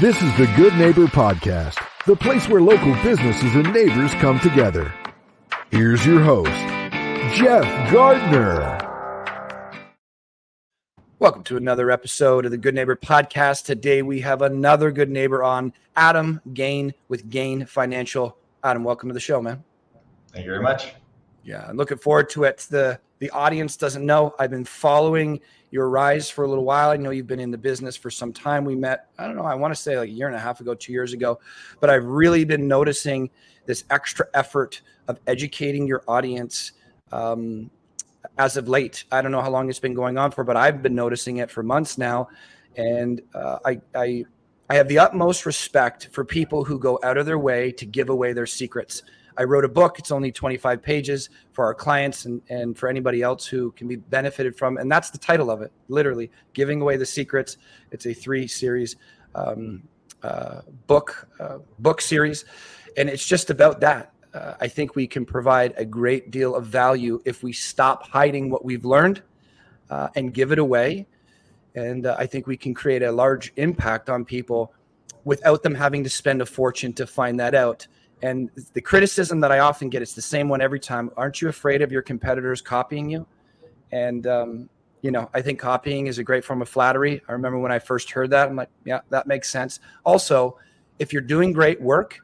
This is the Good Neighbor Podcast, the place where local businesses and neighbors come together. Here's your host, Jeff Gardner. Welcome to another episode of the Good Neighbor Podcast. Today we have another good neighbor on, Adam GANE with GANE Financial. Adam, welcome to the show, man. Thank you very much. Yeah, I'm looking forward to it. The audience doesn't know, I've been following your rise for a little while. I know you've been in the business for some time. We met, I want to say like a year and a half ago, 2 years ago, but I've really been noticing this extra effort of educating your audience as of late. I don't know how long it's been going on for, but I've been noticing it for months now. And I have the utmost respect for people who go out of their way to give away their secrets. I wrote a book. It's only 25 pages for our clients and for anybody else who can be benefited from. And that's the title of it, literally, Giving Away the Secrets. It's a 3-series book series. And it's just about that. I think we can provide a great deal of value if we stop hiding what we've learned and give it away. And I think we can create a large impact on people without them having to spend a fortune to find that out. And the criticism that I often get, it's the same one every time. Aren't you afraid of your competitors copying you? And, I think copying is a great form of flattery. I remember when I first heard that, I'm like, yeah, that makes sense. Also, if you're doing great work,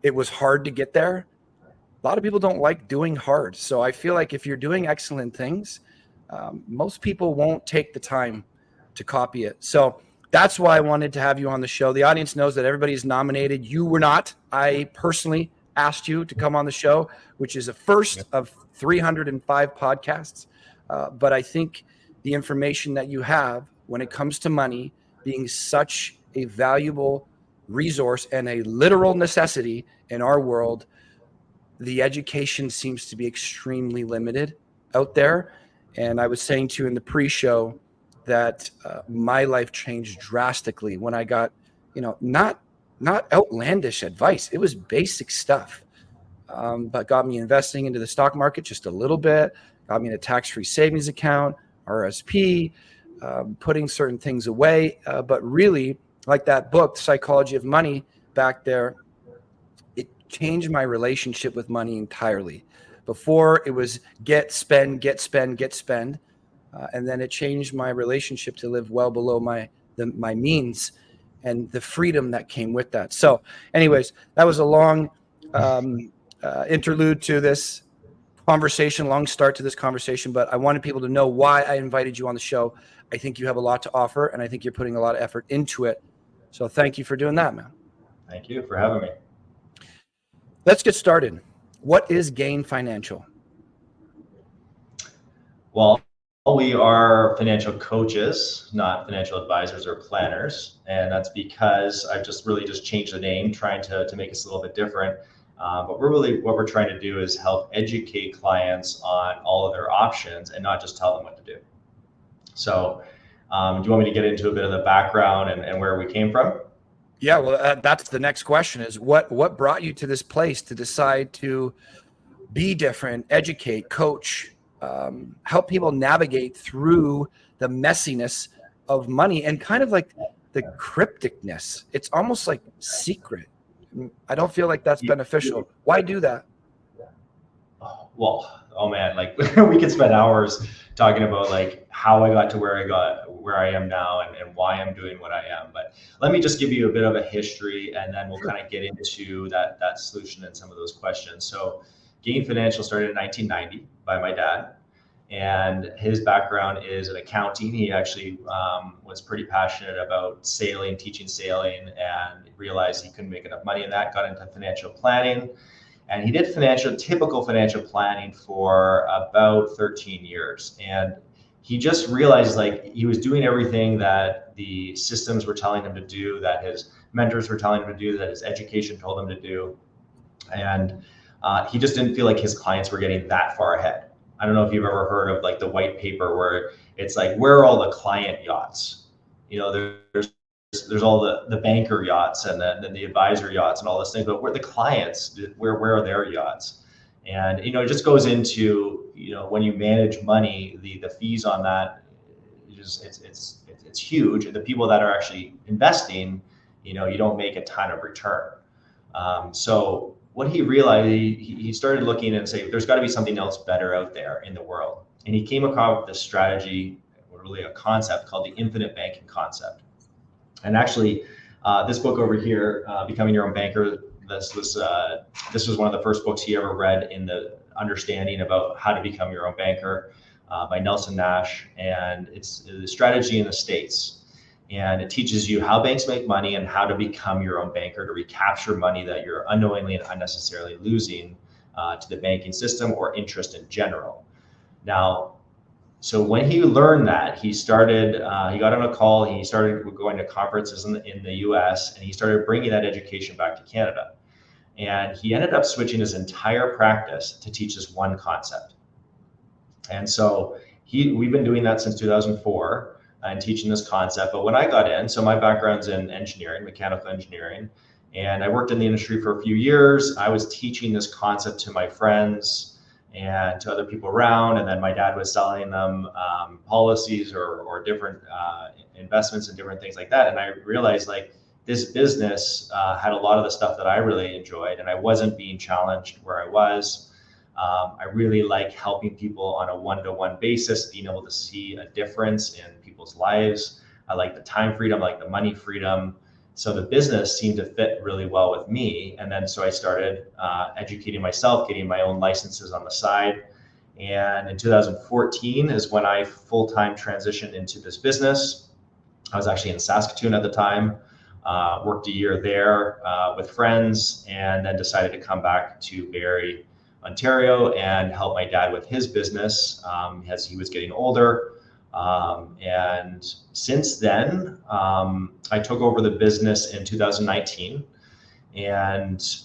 it was hard to get there. A lot of people don't like doing hard. So I feel like if you're doing excellent things, most people won't take the time to copy it. So that's why I wanted to have you on the show. The audience knows that everybody's nominated. You were not. I personally asked you to come on the show, which is a first of 305 podcasts. But I think the information that you have when it comes to money being such a valuable resource and a literal necessity in our world, the education seems to be extremely limited out there. And I was saying to you in the pre-show that my life changed drastically when I got, not outlandish advice. It was basic stuff, but got me investing into the stock market just a little bit, got me in a tax-free savings account, RSP, putting certain things away. But really, like that book, The Psychology of Money, back there, it changed my relationship with money entirely. Before it was get, spend, get, spend, get, spend. And then it changed my relationship to live well below my means and the freedom that came with that. So anyways, that was a long interlude to this conversation, long start to this conversation, but I wanted people to know why I invited you on the show. I think you have a lot to offer, and I think you're putting a lot of effort into it. So thank you for doing that, man. Thank you for having me. Let's get started. What is GANE Financial? Well, we are financial coaches, not financial advisors or planners. And that's because I've just changed the name, trying to make us a little bit different. But what we're trying to do is help educate clients on all of their options and not just tell them what to do. So do you want me to get into a bit of the background and where we came from? Yeah, well, that's the next question is what brought you to this place to decide to be different, educate, coach, help people navigate through the messiness of money and kind of like the crypticness. It's almost like secret. I don't feel like that's beneficial. Why do that? Well, oh man, like we could spend hours talking about like how I got to where I am now and why I'm doing what I am. But let me just give you a bit of a history and then we'll kind of get into that solution and some of those questions. So GANE Financial started in 1990 by my dad, and his background is in accounting. He actually was pretty passionate about sailing, teaching sailing, and realized he couldn't make enough money in that, got into financial planning. And he did typical financial planning for about 13 years. And he just realized like he was doing everything that the systems were telling him to do, that his mentors were telling him to do, that his education told him to do. And he just didn't feel like his clients were getting that far ahead. I don't know if you've ever heard of like the white paper where it's like, where are all the client yachts? There's all the banker yachts and then the advisor yachts and all this thing, but where the clients, where are their yachts? And, it just goes into, when you manage money, the fees on that, it's huge. And the people that are actually investing, you know, you don't make a ton of return. So what he realized, he started looking and say, there's got to be something else better out there in the world. And he came across this strategy, or really a concept called the infinite banking concept. And actually, this book over here, Becoming Your Own Banker, this was one of the first books he ever read in the understanding about how to become your own banker, by Nelson Nash. And it's the strategy in the States. And it teaches you how banks make money and how to become your own banker, to recapture money that you're unknowingly and unnecessarily losing to the banking system or interest in general. Now, so when he learned that, he started, he got on a call, he started going to conferences in the US, and he started bringing that education back to Canada. And he ended up switching his entire practice to teach this one concept. And so we've been doing that since 2004 and teaching this concept. But when I got in, so my background's in engineering, mechanical engineering, and I worked in the industry for a few years. I was teaching this concept to my friends and to other people around. And then my dad was selling them policies or different investments and different things like that. And I realized like this business had a lot of the stuff that I really enjoyed, and I wasn't being challenged where I was. I really like helping people on a one-to-one basis, being able to see a difference in people's lives. I like the time freedom, I like the money freedom. So the business seemed to fit really well with me. And then so I started educating myself, getting my own licenses on the side. And in 2014 is when I full-time transitioned into this business. I was actually in Saskatoon at the time, worked a year there with friends, and then decided to come back to Barrie, Ontario, and help my dad with his business as he was getting older. And since then, I took over the business in 2019. And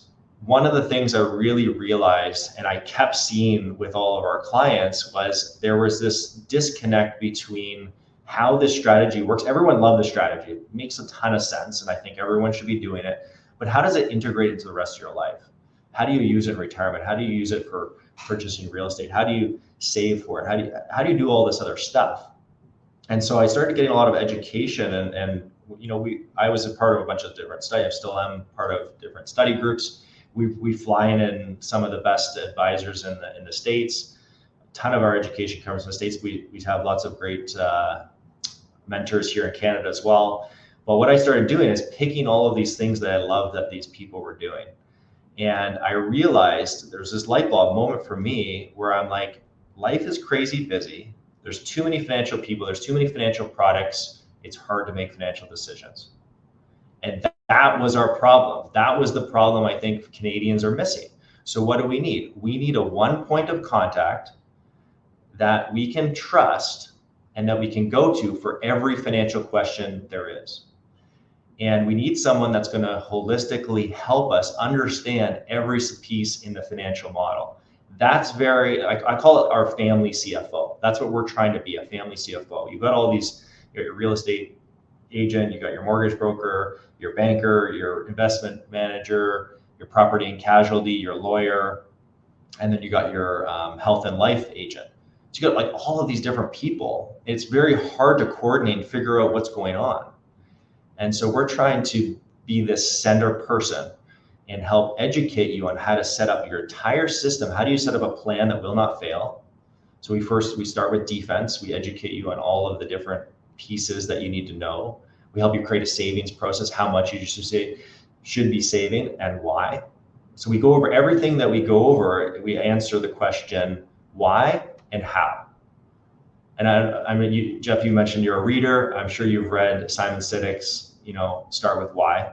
one of the things I really realized, and I kept seeing with all of our clients, was there was this disconnect between how this strategy works. Everyone loved the strategy. It makes a ton of sense, and I think everyone should be doing it. But how does it integrate into the rest of your life? How do you use it in retirement? How do you use it for purchasing real estate? How do you save for it? How do you do all this other stuff? And so I started getting a lot of education, and you know, I was a part of a bunch of different studies. I still am part of different study groups. We fly in some of the best advisors in the States. A ton of our education comes from the States. We have lots of great mentors here in Canada as well. But what I started doing is picking all of these things that I love that these people were doing. And I realized there's this light bulb moment for me where I'm like, life is crazy busy. There's too many financial people. There's too many financial products. It's hard to make financial decisions. And that was our problem. That was the problem I think Canadians are missing. So what do we need? We need a one point of contact that we can trust and that we can go to for every financial question there is. And we need someone that's going to holistically help us understand every piece in the financial model. That's I call it our family CFO. That's what we're trying to be, a family CFO. You've got all these, you got your real estate agent, you got your mortgage broker, your banker, your investment manager, your property and casualty, your lawyer, and then you got your health and life agent. So you got like all of these different people. It's very hard to coordinate and figure out what's going on. And so we're trying to be this center person and help educate you on how to set up your entire system. How do you set up a plan that will not fail? So we start with defense. We educate you on all of the different pieces that you need to know. We help you create a savings process, how much you should be saving and why. So we go over everything that we go over. We answer the question, why and how. And I mean, Jeff, you mentioned you're a reader. I'm sure you've read Simon Sinek's, Start with Why.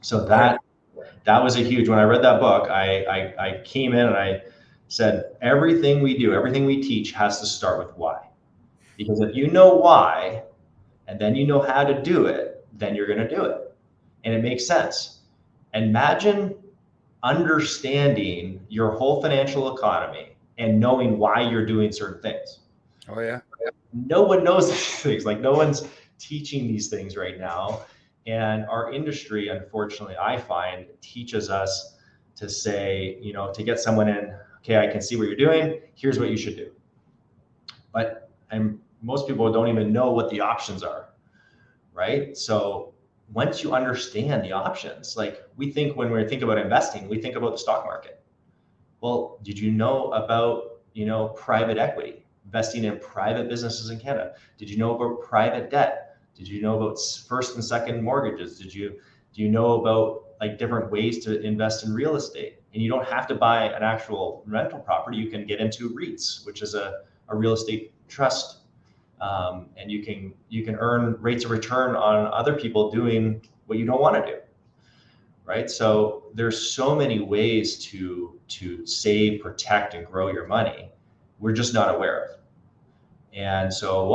So that was a huge, when I read that book, I came in and I said, everything we do, everything we teach has to start with why. Because if you know why, and then you know how to do it, then you're going to do it. And it makes sense. Imagine understanding your whole financial economy and knowing why you're doing certain things. Oh, yeah. No one knows these things. Like no one's teaching these things right now. And our industry, unfortunately, I find teaches us to say, to get someone in, okay, I can see what you're doing. Here's what you should do. But most people don't even know what the options are, right? So once you understand the options, like we think when we think about investing, we think about the stock market. Well, did you know about, private equity, investing in private businesses in Canada? Did you know about private debt? Did you know about first and second mortgages? Do you know about like different ways to invest in real estate? And you don't have to buy an actual rental property. You can get into REITs, which is a real estate trust. And you can earn rates of return on other people doing what you don't want to do. Right? So there's so many ways to save, protect, and grow your money. We're just not aware of. And so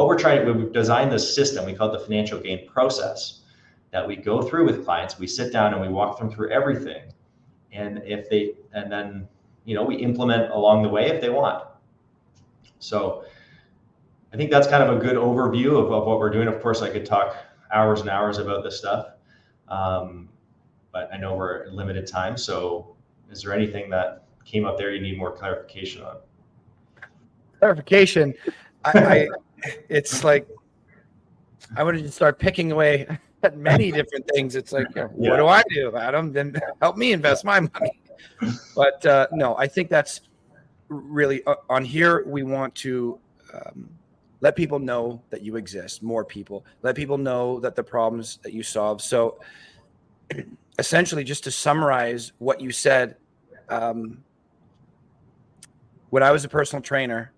we've designed this system, we call it the financial GANE process, that we go through with clients. We sit down and we walk them through everything. And then we implement along the way if they want. So I think that's kind of a good overview of what we're doing. Of course, I could talk hours and hours about this stuff. But I know we're in limited time. So is there anything that came up there you need more clarification on? Clarification. It's like, I wanted to start picking away at many different things. It's like, what do I do, Adam? Then help me invest my money. But no, I think that's really on here. We want to let people know that you exist, more people. Let people know that the problems that you solve. So essentially, just to summarize what you said, when I was a personal trainer,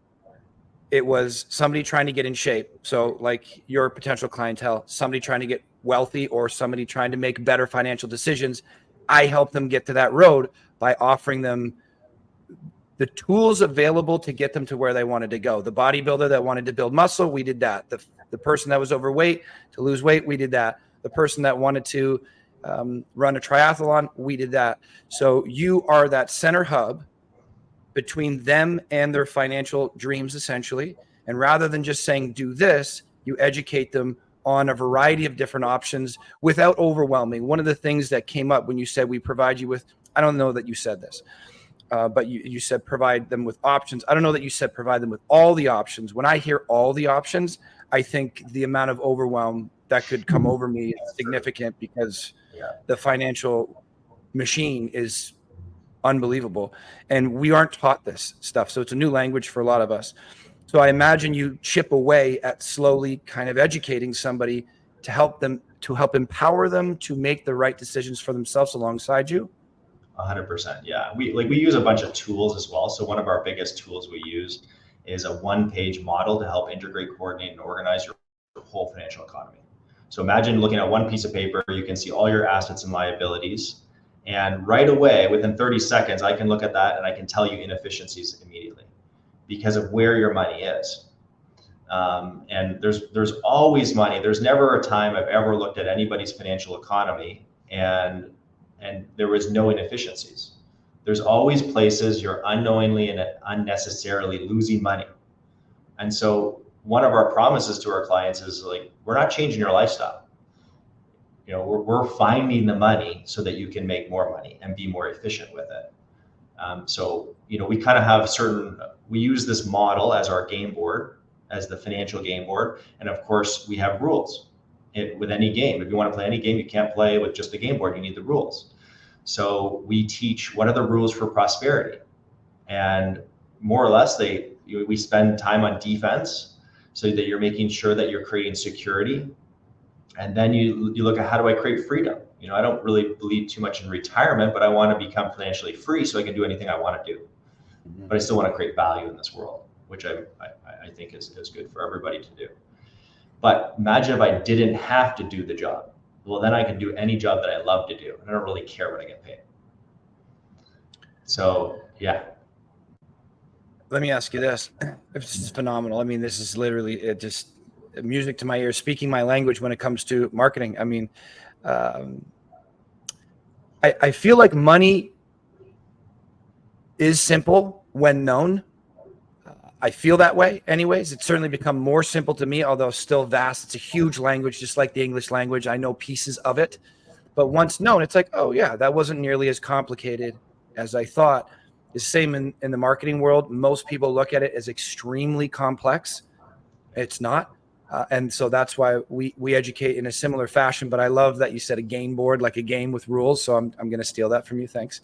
it was somebody trying to get in shape. So like your potential clientele, somebody trying to get wealthy or somebody trying to make better financial decisions. I help them get to that road by offering them the tools available to get them to where they wanted to go. The bodybuilder that wanted to build muscle, we did that. The person that was overweight to lose weight, we did that. The person that wanted to run a triathlon, we did that. So you are that center hub between them and their financial dreams, essentially. And rather than just saying, do this, you educate them on a variety of different options without overwhelming. One of the things that came up when you said we provide you with, I don't know that you said this, but you said provide them with options. I don't know that you said provide them with all the options. When I hear all the options, I think the amount of overwhelm that could come over me is significant because the financial machine is unbelievable. And we aren't taught this stuff. So it's a new language for a lot of us. So I imagine you chip away at slowly kind of educating somebody to help empower them to make the right decisions for themselves alongside you. 100%. Yeah. We use a bunch of tools as well. So one of our biggest tools we use is a one-page model to help integrate, coordinate, and organize your whole financial economy. So imagine looking at one piece of paper, you can see all your assets and liabilities. And right away, within 30 seconds, I can look at that and I can tell you inefficiencies immediately because of where your money is. And there's always money. There's never a time I've ever looked at anybody's financial economy and there was no inefficiencies. There's always places you're unknowingly and unnecessarily losing money. And so one of our promises to our clients is like, we're not changing your lifestyle. We're finding the money so that you can make more money and be more efficient with it. So we kind of have we use this model as our game board, as the financial game board. And of course we have rules with any game. If you want to play any game, you can't play with just the game board, you need the rules. So we teach what are the rules for prosperity. And more or less we spend time on defense so that you're making sure that you're creating security. And then you look at how do I create freedom? I don't really believe too much in retirement, but I want to become financially free so I can do anything I want to do. Mm-hmm. But I still want to create value in this world, which I think is good for everybody to do. But imagine if I didn't have to do the job. Well, then I can do any job that I love to do. And I don't really care what I get paid. So, yeah. Let me ask you this. It's phenomenal. I mean, this is literally just music to my ears, speaking my language when it comes to marketing. I mean, I feel like money is simple when known. I feel that way anyways. It's certainly become more simple to me, although still vast. It's a huge language, just like the English language. I know pieces of it. But once known, it's like, oh, yeah, that wasn't nearly as complicated as I thought. The same in the marketing world. Most people look at it as extremely complex. It's not. And so that's why we educate in a similar fashion. But I love that you said a game board, like a game with rules. So I'm going to steal that from you. Thanks.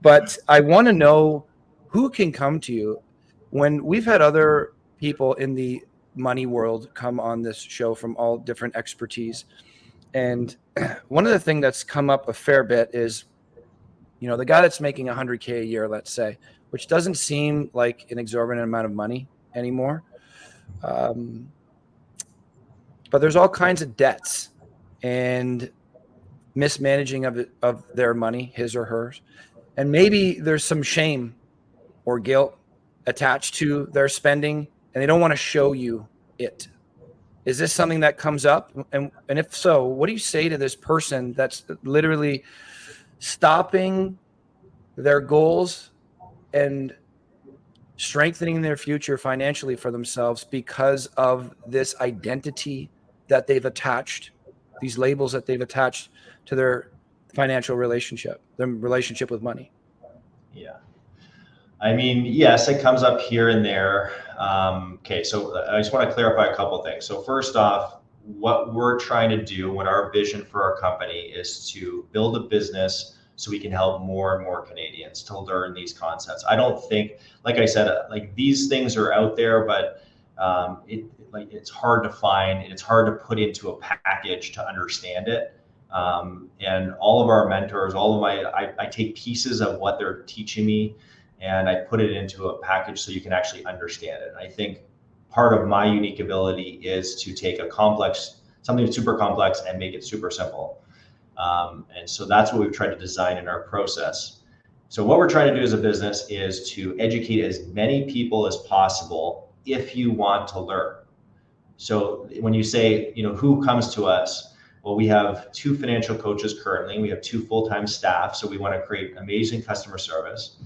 But I want to know who can come to you when we've had other people in the money world come on this show from all different expertise. And one of the things that's come up a fair bit is, the guy that's making $100K a year, let's say, which doesn't seem like an exorbitant amount of money anymore. But there's all kinds of debts and mismanaging of their money, his or hers. And maybe there's some shame or guilt attached to their spending, and they don't want to show you it. Is this something that comes up? And if so, what do you say to this person that's literally stopping their goals and strengthening their future financially for themselves because of this identity that they've attached, these labels that they've attached to their financial relationship, their relationship with money? Yeah. I mean, yes, it comes up here and there. Okay, so I just want to clarify a couple things. So first off, what we're trying to do, what our vision for our company is to build a business so we can help more and more Canadians to learn these concepts. I don't think, like I said, like these things are out there, but it's hard to find and it's hard to put into a package to understand it. And all of our mentors, I take pieces of what they're teaching me and I put it into a package so you can actually understand it. And I think part of my unique ability is to take something super complex and make it super simple. And so that's what we've tried to design in our process. So what we're trying to do as a business is to educate as many people as possible if you want to learn. So when you say, who comes to us? Well, we have 2 financial coaches currently. We have 2 full-time staff. So we want to create amazing customer service.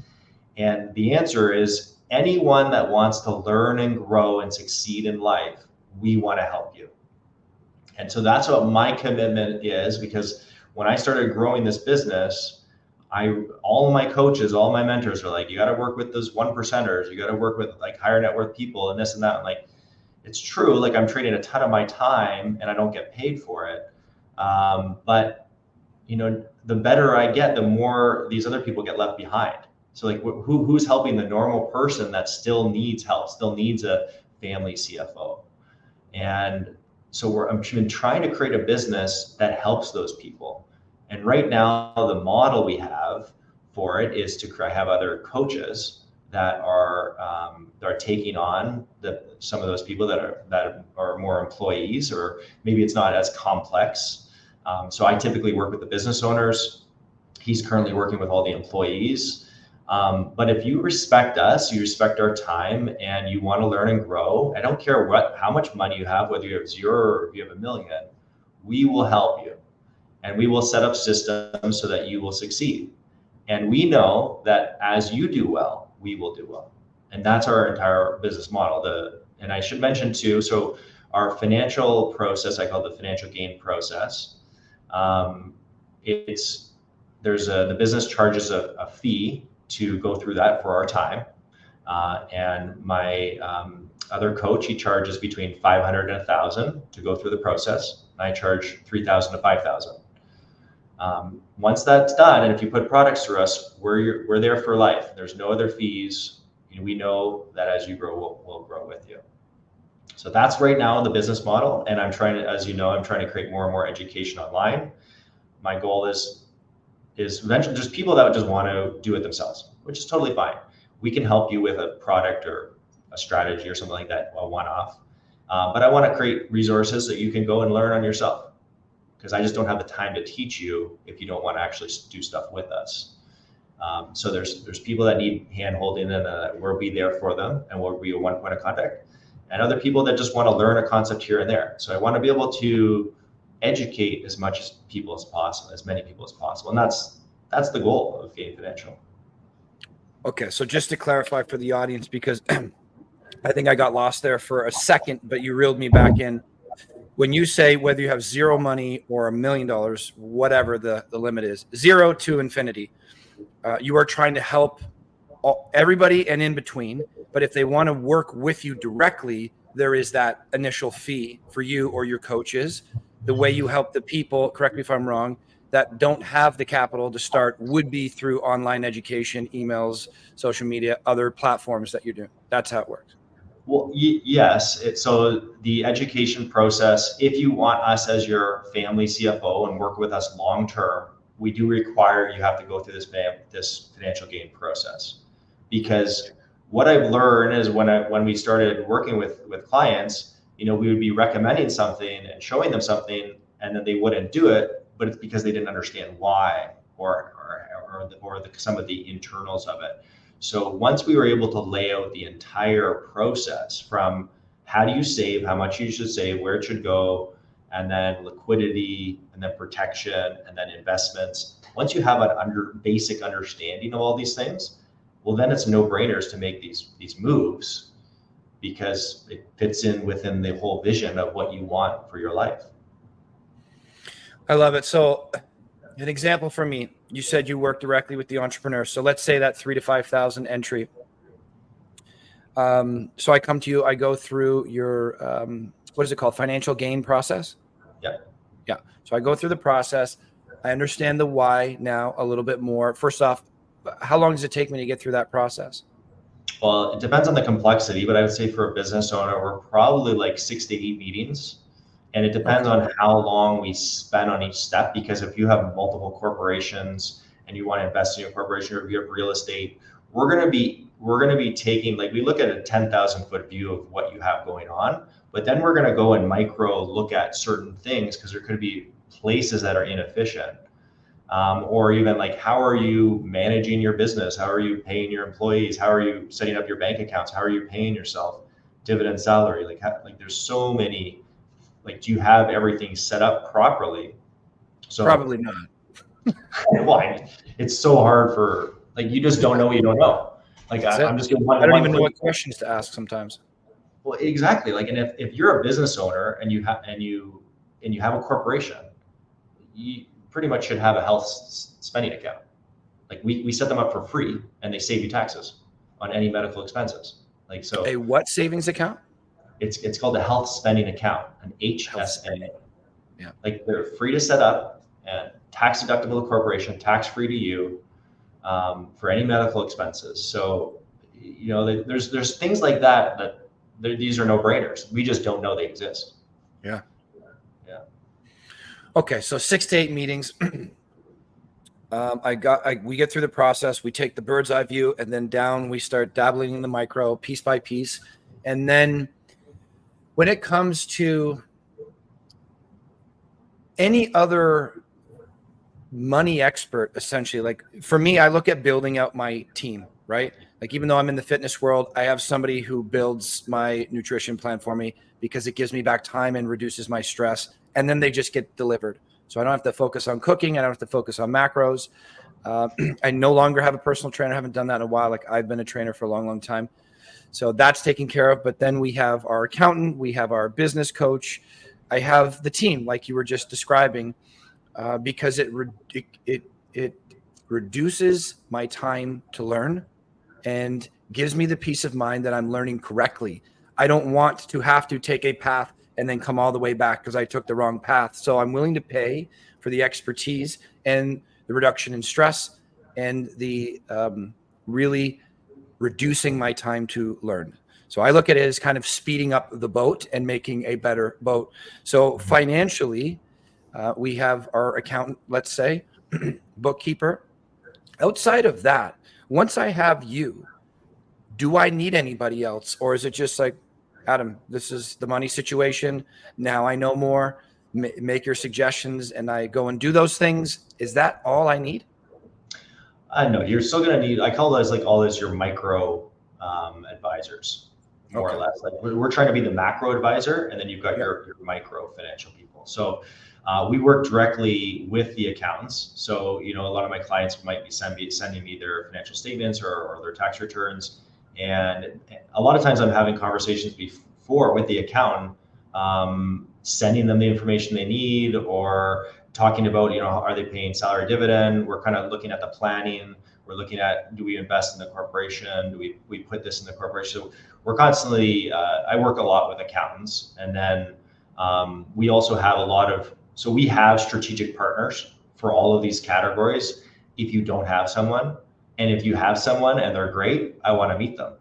And the answer is anyone that wants to learn and grow and succeed in life, we want to help you. And so that's what my commitment is, because when I started growing this business, all of my coaches, all my mentors are like, you got to work with those 1%ers. You got to work with like higher net worth people and this and that. I'm like, it's true. Like I'm trading a ton of my time and I don't get paid for it. But the better I get, the more these other people get left behind. So like who's helping the normal person that still needs help, still needs a family CFO? And so I've been trying to create a business that helps those people. And right now, the model we have for it is to have other coaches that are taking on some of those people that are more employees, or maybe it's not as complex. So I typically work with the business owners. He's currently working with all the employees. But if you respect us, you respect our time, and you want to learn and grow, I don't care how much money you have, whether you have 0 or if you have $1 million, we will help you. And we will set up systems so that you will succeed. And we know that as you do well, we will do well. And that's our entire business model. And I should mention too, so our financial process, I call it the Financial GANE process. The business charges a fee to go through that for our time. And my other coach, he charges between $500 and $1,000 to go through the process. And I charge $3,000 to $5,000. Once that's done, and if you put products through us, we're there for life. There's no other fees. We know that as you grow, we'll grow with you. So that's right now the business model. And I'm trying to create more and more education online. My goal is eventually just people that just want to do it themselves, which is totally fine. We can help you with a product or a strategy or something like that, a one-off. But I want to create resources that you can go and learn on yourself, because I just don't have the time to teach you if you don't want to actually do stuff with us. So there's people that need hand-holding, and we'll be there for them, and we'll be a one point of contact. And other people that just want to learn a concept here and there. So I want to be able to educate as many people as possible, and that's the goal of GANE Financial. Okay, so just to clarify for the audience, because I think I got lost there for a second, but you reeled me back in. When you say whether you have 0 money or $1 million, whatever the limit is, 0 to infinity, you are trying to help everybody and in between. But if they want to work with you directly, there is that initial fee for you or your coaches. The way you help the people, correct me if I'm wrong, that don't have the capital to start would be through online education, emails, social media, other platforms that you're doing. That's how it works. Well, yes. So the education process, if you want us as your family CFO and work with us long term, we do require you have to go through this financial gain process. Because what I've learned is when we started working with clients, we would be recommending something and showing them something, and then they wouldn't do it, but it's because they didn't understand why or some of the internals of it. So once we were able to lay out the entire process from how do you save, how much you should save, where it should go, and then liquidity, and then protection, and then investments. Once you have an basic understanding of all these things, well, then it's no-brainers to make these moves because it fits in within the whole vision of what you want for your life. I love it. So an example for me, you said you work directly with the entrepreneur. So let's say that 3,000 to 5,000 entry. So I come to you, I go through your, what is it called? Financial GANE process? Yeah. Yeah. So I go through the process. I understand the why now a little bit more. First off, how long does it take me to get through that process? Well, it depends on the complexity, but I would say for a business owner, we're probably like 6 to 8 meetings. And it depends on how long we spend on each step, because if you have multiple corporations and you want to invest in your corporation, or if you have real estate, we're going to be taking, like, we look at a 10,000 foot view of what you have going on, but then we're going to go and micro look at certain things because there could be places that are inefficient. Or even like, how are you managing your business? How are you paying your employees? How are you setting up your bank accounts? How are you paying yourself dividend salary? Like there's so many. Like, do you have everything set up properly? So probably not. Well, it's so hard for, like, you just don't know what you don't know. Like, I'm just going to I don't even know what questions to ask sometimes. Well, exactly. Like, and if you're a business owner and you have a corporation, you pretty much should have a health spending account. Like, we set them up for free and they save you taxes on any medical expenses. Like, so a what savings account? It's called a health spending account, an HSA. Yeah. Like, they're free to set up and tax deductible to corporation, tax free to you, for any medical expenses. So, there's things like that these are no-brainers. We just don't know they exist. Yeah. Yeah. Okay. So 6 to 8 meetings. We get through the process. We take the bird's eye view, and then down we start dabbling in the micro piece by piece. And then when it comes to any other money expert, essentially, like for me, I look at building out my team, right? Like, even though I'm in the fitness world, I have somebody who builds my nutrition plan for me because it gives me back time and reduces my stress. And then they just get delivered. So I don't have to focus on cooking. I don't have to focus on macros. I no longer have a personal trainer. I haven't done that in a while. Like, I've been a trainer for a long, long time. So that's taken care of. But then we have our accountant, we have our business coach. I have the team, like you were just describing, because it reduces my time to learn and gives me the peace of mind that I'm learning correctly. I don't want to have to take a path and then come all the way back because I took the wrong path. So I'm willing to pay for the expertise and the reduction in stress and the really reducing my time to learn. So I look at it as kind of speeding up the boat and making a better boat. So financially, we have our accountant, let's say, bookkeeper. Outside of that, once I have you, do I need anybody else? Or is it just like, Adam, this is the money situation. Now I know more. Make your suggestions and I go and do those things. Is that all I need? No, you're still going to need, I call those like all those your micro advisors, more or less. Like, we're trying to be the macro advisor, and then you've got your micro financial people. So we work directly with the accountants. So, a lot of my clients might be sending me their financial statements or their tax returns. And a lot of times I'm having conversations before with the accountant, sending them the information they need, or talking about, are they paying salary dividend? We're kind of looking at the planning. We're looking at, do we invest in the corporation? Do we put this in the corporation? So we're constantly, I work a lot with accountants, and then we also have so we have strategic partners for all of these categories. If you don't have someone, and if you have someone and they're great, I want to meet them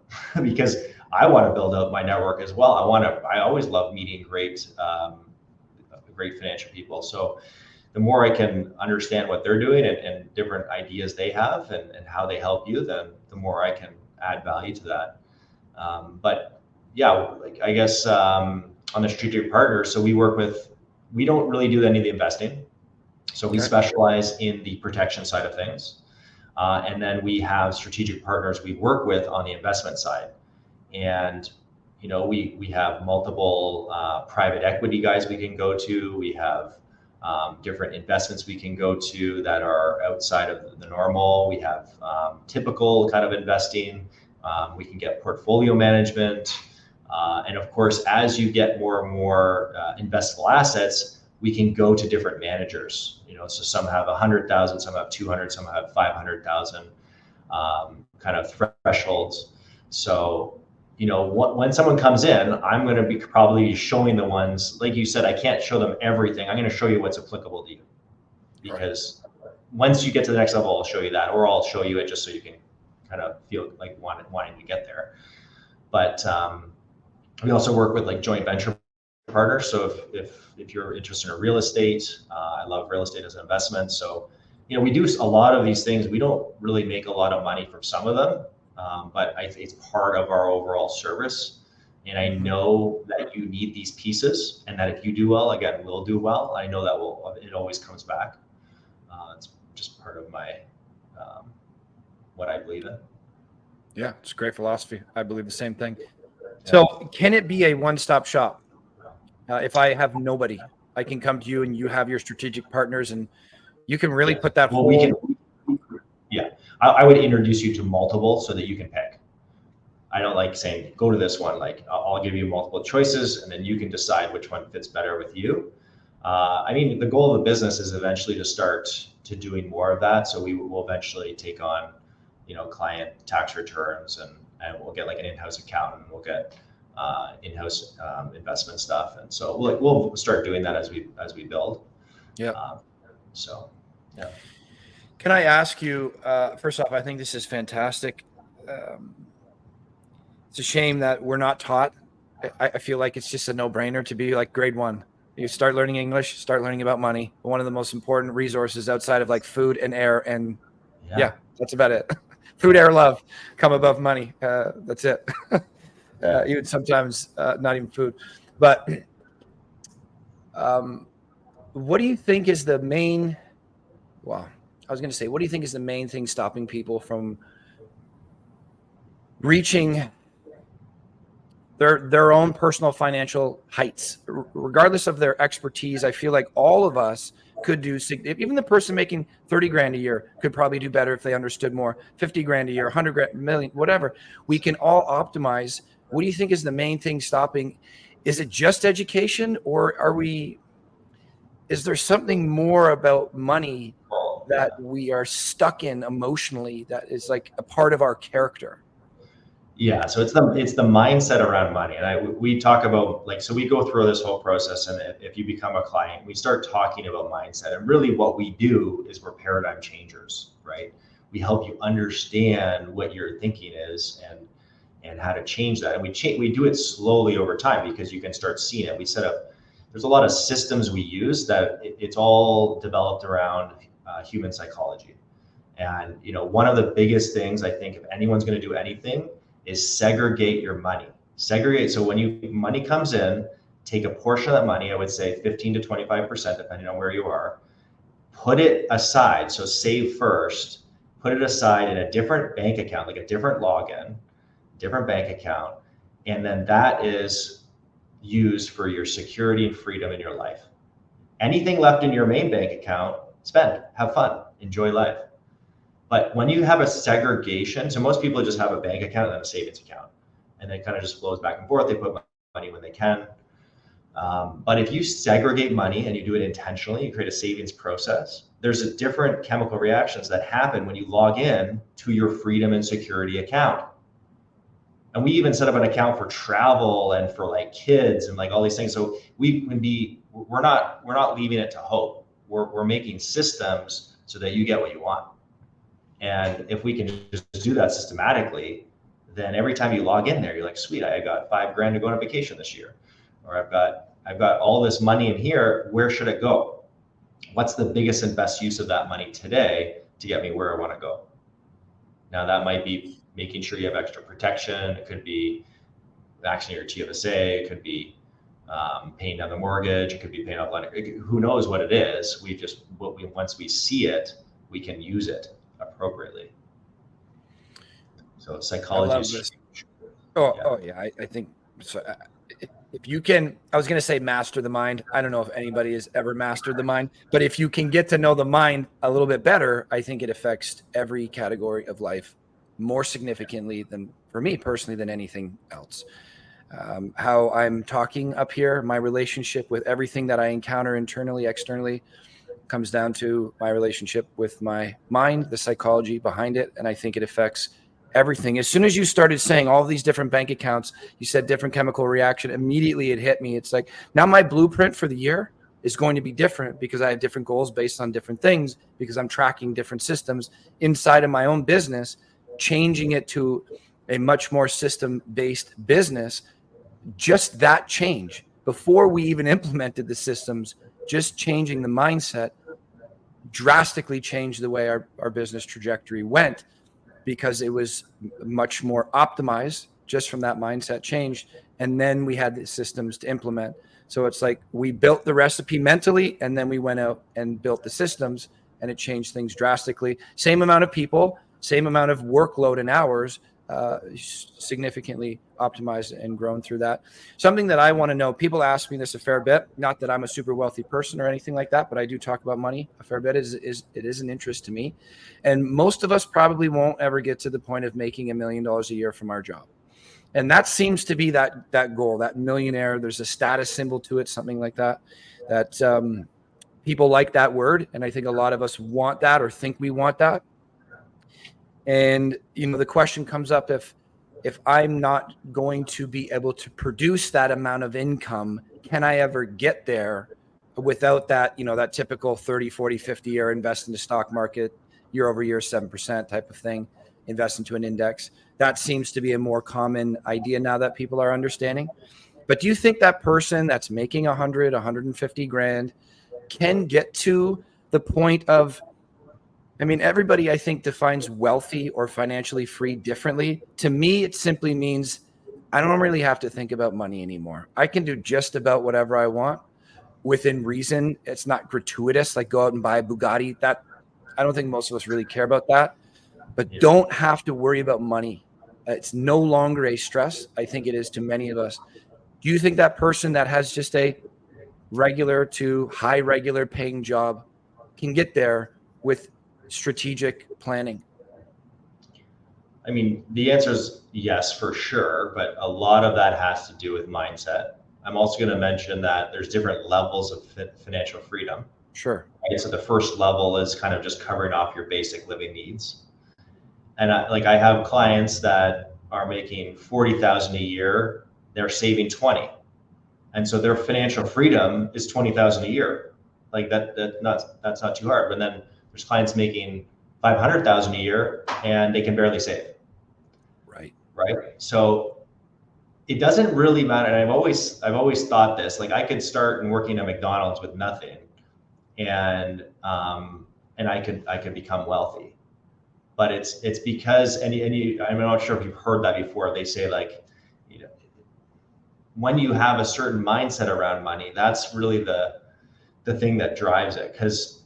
because I want to build out my network as well. I always love meeting great financial people. So the more I can understand what they're doing and different ideas they have and how they help you, then the more I can add value to that. But yeah, like I guess on the strategic partners, so we don't really do any of the investing. So we specialize in the protection side of things. And then we have strategic partners we work with on the investment side. And, we have multiple private equity guys we can go to. We have different investments we can go to that are outside of the normal. We have typical kind of investing. We can get portfolio management. And of course, as you get more and more investable assets, we can go to different managers. So some have 100,000, some have 200, some have 500,000 kind of thresholds. So, when someone comes in, I'm going to be probably showing the ones, like you said, I can't show them everything. I'm going to show you what's applicable to you, because once you get to the next level, I'll show you that, or I'll show you it just so you can kind of feel like wanting to get there. But we also work with like joint venture partners. So if you're interested in real estate, I love real estate as an investment. So, we do a lot of these things. We don't really make a lot of money from some of them, but it's part of our overall service. And I know that you need these pieces, and that if you do well, again, we'll do well. I know that it always comes back. It's just part of my, what I believe in. Yeah, it's a great philosophy. I believe the same thing. So can it be a one-stop shop? If I have nobody, I can come to you and you have your strategic partners, and you can really put that whole... I would introduce you to multiple so that you can pick. I don't like saying, go to this one. Like, I'll give you multiple choices, and then you can decide which one fits better with you. The goal of the business is eventually to start to doing more of that. So we will eventually take on, client tax returns, and we'll get like an in-house accountant. We'll get in-house investment stuff, and so we'll start doing that as we build. Yeah. Yeah. Can I ask you, first off, I think this is fantastic. It's a shame that we're not taught. I feel like it's just a no-brainer to be like grade 1. You start learning English, start learning about money. One of the most important resources outside of like food and air, and yeah that's about it. Food, air, love come above money. That's it. Even sometimes not even food. But what do you think is the main, what do you think is the main thing stopping people from reaching their own personal financial heights, regardless of their expertise? I feel like all of us could do, even the person making 30 grand a year could probably do better if they understood more. 50 grand a year, 100 grand, million, whatever. We can all optimize. What do you think is the main thing stopping? Is it just education, or is there something more about money that we are stuck in emotionally that is like a part of our character? Yeah, so it's the mindset around money, and we talk about, like, so we go through this whole process, and if you become a client, we start talking about mindset, and really what we do is we're paradigm changers, right? We help you understand what your thinking is and how to change that, and we do it slowly over time, because you can start seeing it. We set up, there's a lot of systems we use that it's all developed around human psychology, and one of the biggest things, I think, if anyone's going to do anything, is segregate your money. Segregate. So when money comes in, take a portion of that money, I would say 15 to 25%, depending on where you are, put it aside. So save first, put it aside in a different bank account, like a different login, different bank account. And then that is used for your security and freedom in your life. Anything left in your main bank account, spend, have fun, enjoy life. But when you have a segregation, so most people just have a bank account and then a savings account, and it kind of just flows back and forth. They put money when they can. But if you segregate money and you do it intentionally, you create a savings process, there's a different chemical reactions that happen when you log in to your freedom and security account. And we even set up an account for travel and for like kids and like all these things. So we're not leaving it to hope. We're making systems so that you get what you want. And if we can just do that systematically, then every time you log in there, you're like, sweet, I got $5,000 to go on a vacation this year. Or I've got all this money in here. Where should it go? What's the biggest and best use of that money today to get me where I want to go? Now that might be making sure you have extra protection. It could be maxing your TFSA. It could be paying down the mortgage. It could be paying off line. Who knows what it is? Once we see it, we can use it appropriately. So psychology is huge. I think so. If you can, I was going to say master the mind. I don't know if anybody has ever mastered the mind, but if you can get to know the mind a little bit better, I think it affects every category of life more significantly than, for me personally, than anything else. How I'm talking up here, my relationship with everything that I encounter internally, externally, comes down to my relationship with my mind, the psychology behind it, and I think it affects everything. As soon as you started saying all these different bank accounts, you said different chemical reaction, immediately it hit me. It's like, now my blueprint for the year is going to be different because I have different goals based on different things, because I'm tracking different systems inside of my own business, changing it to a much more system-based business. Just that change, before we even implemented the systems, just changing the mindset drastically changed the way our business trajectory went, because it was much more optimized just from that mindset change. And then we had the systems to implement. So it's like we built the recipe mentally, and then we went out and built the systems, and it changed things drastically. Same amount of people, same amount of workload and hours, significantly optimized and grown through that. Something that I want to know, people ask me this a fair bit, not that I'm a super wealthy person or anything like that, but I do talk about money a fair bit. It is an interest to me. And most of us probably won't ever get to the point of making $1 million a year from our job. And that seems to be that goal, that millionaire. There's a status symbol to it, something like that, people like that word. And I think a lot of us want that, or think we want that. And, the question comes up, if I'm not going to be able to produce that amount of income, can I ever get there without that, that typical 30, 40, 50 year invest in the stock market, year over year, 7% type of thing, invest into an index? That seems to be a more common idea now that people are understanding. But do you think that person that's making 100, 150 grand can get to the point of, everybody, I think, defines wealthy or financially free differently. To me, it simply means I don't really have to think about money anymore. I can do just about whatever I want within reason. It's not gratuitous, like go out and buy a Bugatti. That, I don't think most of us really care about that, but don't have to worry about money. It's no longer a stress. I think it is to many of us. Do you think that person that has just a regular to high regular paying job can get there with strategic planning? The answer is yes, for sure. But a lot of that has to do with mindset. I'm also going to mention that there's different levels of financial freedom. Sure. So the first level is kind of just covering off your basic living needs. And I have clients that are making $40,000 a year. They're saving 20. And so their financial freedom is 20,000 a year. That's not too hard. But then there's clients making 500,000 a year and they can barely save. Right. So it doesn't really matter. And I've always thought this, I could start working at McDonald's with nothing, and I could become wealthy. But it's because, I'm not sure if you've heard that before. They say when you have a certain mindset around money, that's really the thing that drives it. Because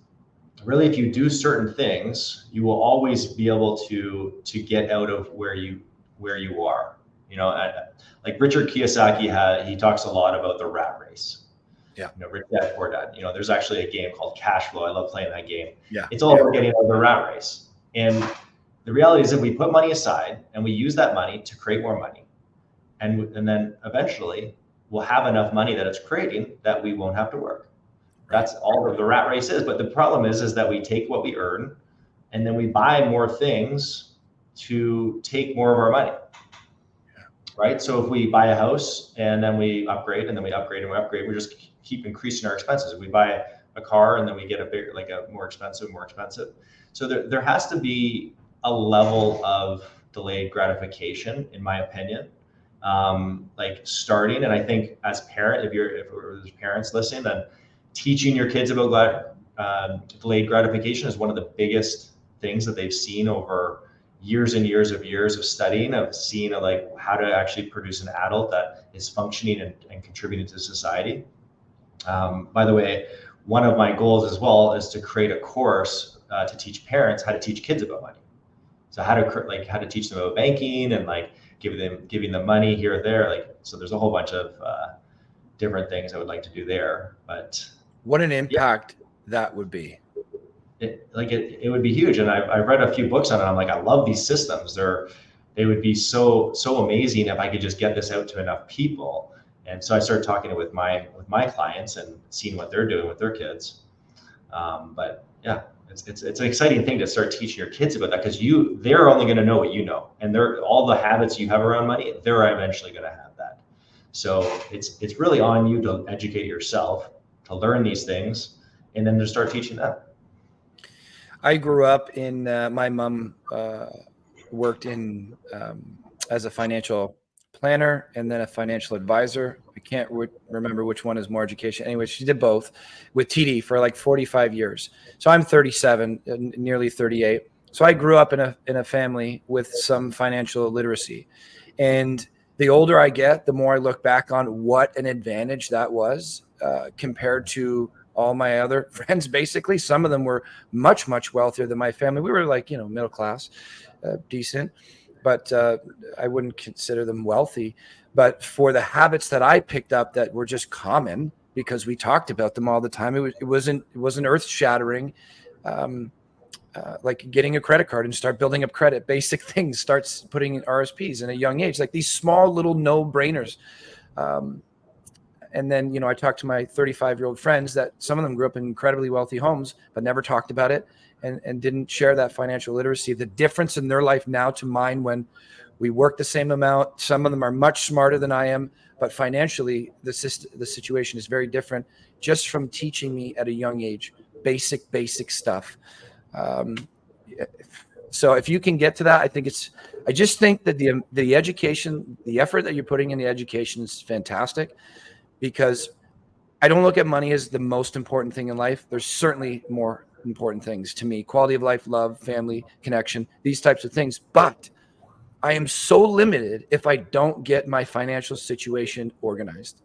really, if you do certain things, you will always be able to get out of where you are. Like Richard Kiyosaki he talks a lot about the rat race. Yeah. Rich Dad Poor Dad. There's actually a game called Cash Flow. I love playing that game. Yeah. It's all about getting out of the rat race. And the reality is that we put money aside and we use that money to create more money. And then eventually we'll have enough money that it's creating that we won't have to work. That's all the rat race is. But the problem is that we take what we earn and then we buy more things to take more of our money. Right? So if we buy a house and then we upgrade and then we upgrade and we upgrade, we just keep increasing our expenses. If we buy a car and then we get a bigger, like a more expensive. So there has to be a level of delayed gratification, in my opinion. Like starting, and I think as parent, if there's parents listening, then teaching your kids about delayed gratification is one of the biggest things that they've seen over years and years of studying, of seeing like how to actually produce an adult that is functioning and contributing to society. By the way, one of my goals as well is to create a course to teach parents how to teach kids about money. So how to teach them about banking and like giving them money here or there. Like, so there's a whole bunch of different things I would like to do there. But what an impact that would be. It would be huge. And I read a few books on it. I'm like, I love these systems. They would be so amazing if I could just get this out to enough people. And so I started talking with my clients and seeing what they're doing with their kids. But yeah, it's an exciting thing to start teaching your kids about that, because they're only going to know what you know, and all the habits you have around money, they're eventually going to have that. So it's really on you to educate yourself, to learn these things, and then to start teaching them. I grew up in, my mom worked in as a financial planner and then a financial advisor. I can't remember which one is more education. Anyway, she did both with TD for like 45 years. So I'm 37, nearly 38. So I grew up in a family with some financial literacy. And the older I get, the more I look back on what an advantage that was compared to all my other friends. Basically, some of them were much, much wealthier than my family. We were like, middle class, decent, but I wouldn't consider them wealthy. But for the habits that I picked up that were just common because we talked about them all the time, it wasn't earth shattering. Like getting a credit card and start building up credit, basic things, starts putting in RSPs in a young age, like these small little no-brainers. And then, I talked to my 35-year-old friends that some of them grew up in incredibly wealthy homes, but never talked about it and didn't share that financial literacy. The difference in their life now to mine, when we work the same amount, some of them are much smarter than I am, but financially, the situation is very different just from teaching me at a young age, basic stuff. So if you can get to that, I just think that the education, the effort that you're putting in the education is fantastic. Because I don't look at money as the most important thing in life. There's certainly more important things to me: quality of life, love, family, connection, these types of things. But I am so limited if I don't get my financial situation organized.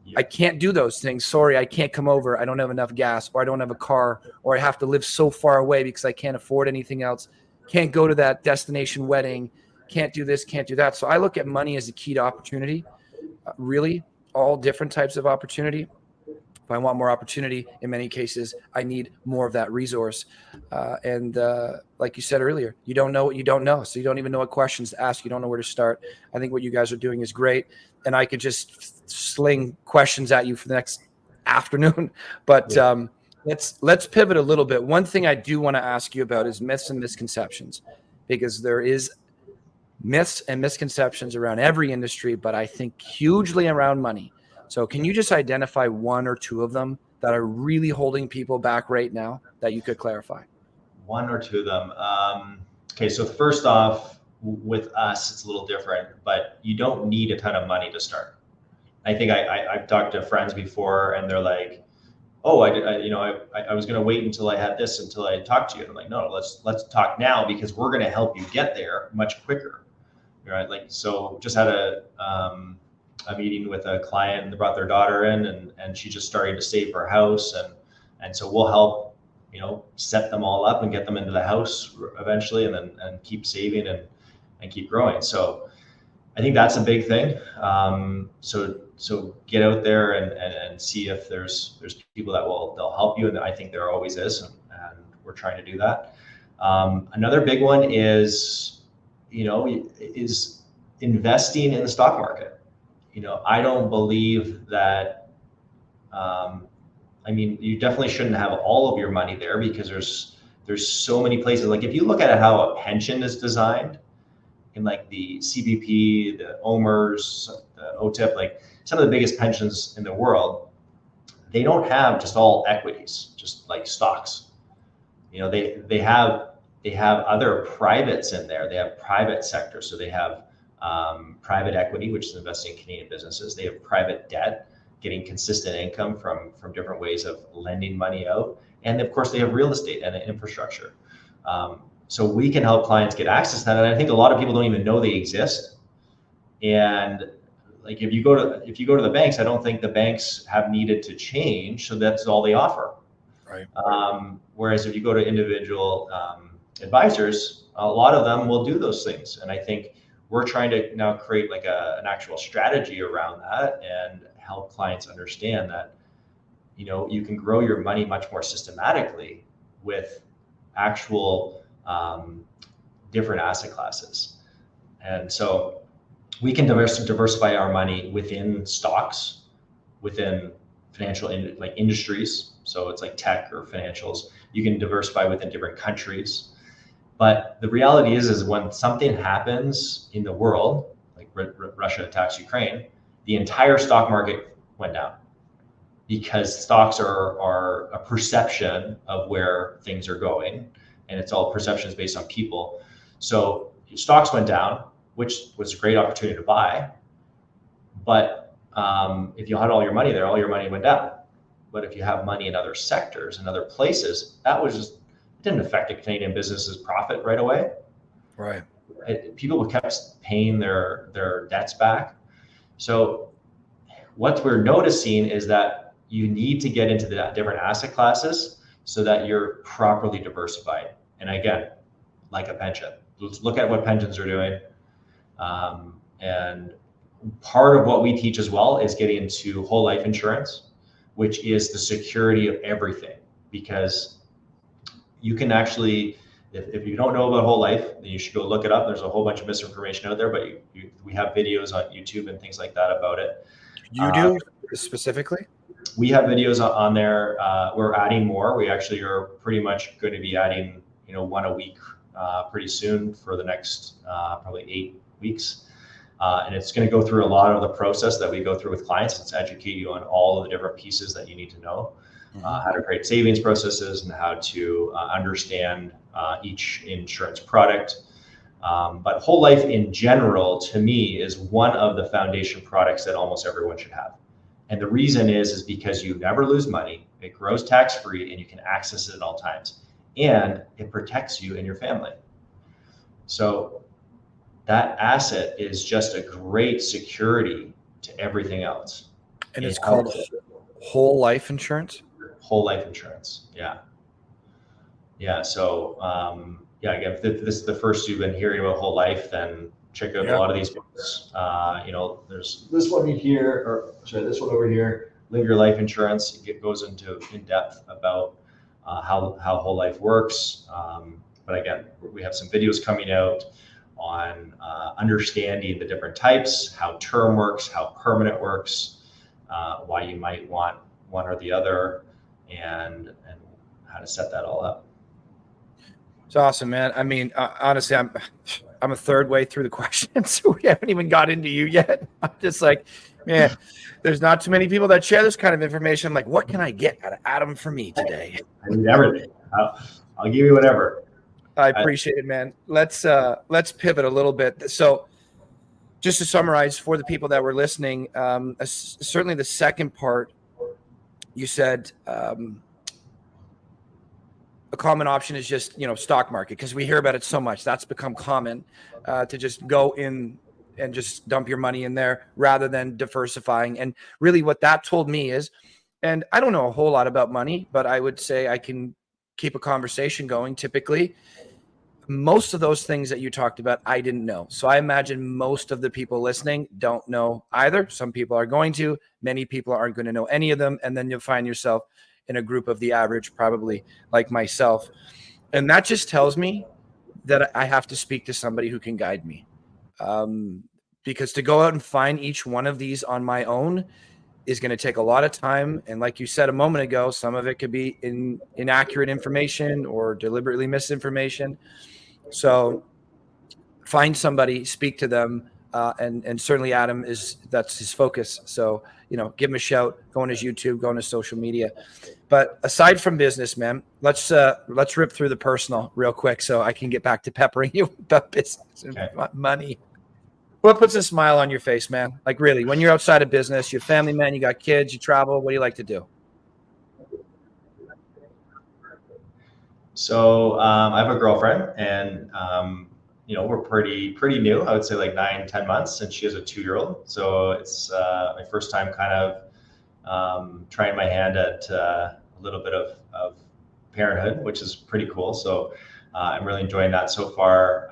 Yeah. I can't do those things. Sorry, I can't come over. I don't have enough gas, or I don't have a car, or I have to live so far away because I can't afford anything else. Can't go to that destination wedding. Can't do this, can't do that. So I look at money as a key to opportunity, really. All different types of opportunity. If I want more opportunity, in many cases, I need more of that resource. And like you said earlier, you don't know what you don't know. So you don't even know what questions to ask. You don't know where to start. I think what you guys are doing is great. And I could just sling questions at you for the next afternoon. But let's pivot a little bit. One thing I do want to ask you about is myths and misconceptions, because there is myths and misconceptions around every industry, but I think hugely around money. So can you just identify one or two of them that are really holding people back right now that you could clarify? One or two of them. Okay, so first off, with us, it's a little different, but you don't need a ton of money to start. I think I've talked to friends before, and they're like, "Oh, I was going to wait until I had this until I talked to you." And I'm like, "No, let's talk now, because we're going to help you get there much quicker." Right? Like, so just had a meeting with a client, and they brought their daughter in, and she just started to save for a house, and so we'll help, set them all up and get them into the house eventually, and keep saving and keep growing. So I think that's a big thing. So get out there and see if there's people they'll help you, and I think there always is, and we're trying to do that. Another big one is investing in the stock market. I don't believe that I mean, you definitely shouldn't have all of your money there because there's so many places. Like if you look at how a pension is designed in like the CBP, the OMERS, the OTIP, like some of the biggest pensions in the world, they don't have just all equities, just like stocks. You know, they have other privates in there. They have private sector, so they have private equity, which is investing in Canadian businesses. They have private debt, getting consistent income from different ways of lending money out, and of course they have real estate and infrastructure. So we can help clients get access to that, and I think a lot of people don't even know they exist. And like if you go to the banks, I don't think the banks have needed to change, so that's all they offer. Right. Whereas if you go to individual advisors, a lot of them will do those things, and I think we're trying to now create like an actual strategy around that and help clients understand that, you know, you can grow your money much more systematically with actual different asset classes. And so we can diversify our money within stocks, within financial industries. So it's like tech or financials. You can diversify within different countries. But the reality is when something happens in the world, like Russia attacks Ukraine, the entire stock market went down because stocks are a perception of where things are going, and it's all perceptions based on people. So stocks went down, which was a great opportunity to buy. But if you had all your money there, all your money went down. But if you have money in other sectors and other places, it didn't affect the Canadian business's profit right away. Right. People kept paying their debts back. So what we're noticing is that you need to get into the different asset classes so that you're properly diversified. And again, like a pension, let's look at what pensions are doing. And part of what we teach as well is getting into whole life insurance, which is the security of everything. Because you can actually, if you don't know about whole life, then you should go look it up. There's a whole bunch of misinformation out there, but we have videos on YouTube and things like that about it. You do specifically? We have videos on there. We're adding more. We actually are pretty much going to be adding, one a week pretty soon for the next probably 8 weeks. And it's going to go through a lot of the process that we go through with clients. Let's educate you on all of the different pieces that you need to know, how to create savings processes and how to understand each insurance product. But whole life in general, to me, is one of the foundation products that almost everyone should have. And the reason is because you never lose money, it grows tax-free, and you can access it at all times. And it protects you and your family. So that asset is just a great security to everything else. And it's called whole life insurance? Whole life insurance, yeah. Yeah, so again, if this is the first you've been hearing about whole life, then check out a lot of these books. There's this one here, this one over here, Live Your Life Insurance. It goes into in depth about how whole life works. But again, we have some videos coming out on understanding the different types, how term works, how permanent works, why you might want one or the other, and how to set that all up. It's awesome, man. I mean, honestly, I'm a third way through the questions, so we haven't even got into you yet. I'm just like, man, there's not too many people that share this kind of information. I'm like, what can I get out of Adam for me today? I need everything. I'll give you whatever. I appreciate it, man. Let's pivot a little bit. So just to summarize for the people that were listening, certainly the second part, you said a common option is just, stock market, because we hear about it so much. That's become common to just go in and just dump your money in there rather than diversifying. And really what that told me is, and I don't know a whole lot about money, but I would say I can keep a conversation going. Typically, most of those things that you talked about, I didn't know. So I imagine most of the people listening don't know either. Some people are going to, many people aren't going to know any of them. And then you'll find yourself in a group of the average, probably like myself. And that just tells me that I have to speak to somebody who can guide me. Because to go out and find each one of these on my own, is going to take a lot of time. And like you said a moment ago, some of it could be inaccurate information or deliberately misinformation. So find somebody, speak to them. And certainly Adam that's his focus. So, give him a shout, go on his YouTube, go on his social media. But aside from business, man, let's rip through the personal real quick so I can get back to peppering you about business and money. What puts a smile on your face, man? Like really, when you're outside of business, you're a family man, you got kids, you travel, what do you like to do? So I have a girlfriend, and we're pretty new. I would say like 9-10 months, and she has a 2-year-old. So it's my first time kind of trying my hand at a little bit of parenthood, which is pretty cool. So I'm really enjoying that so far.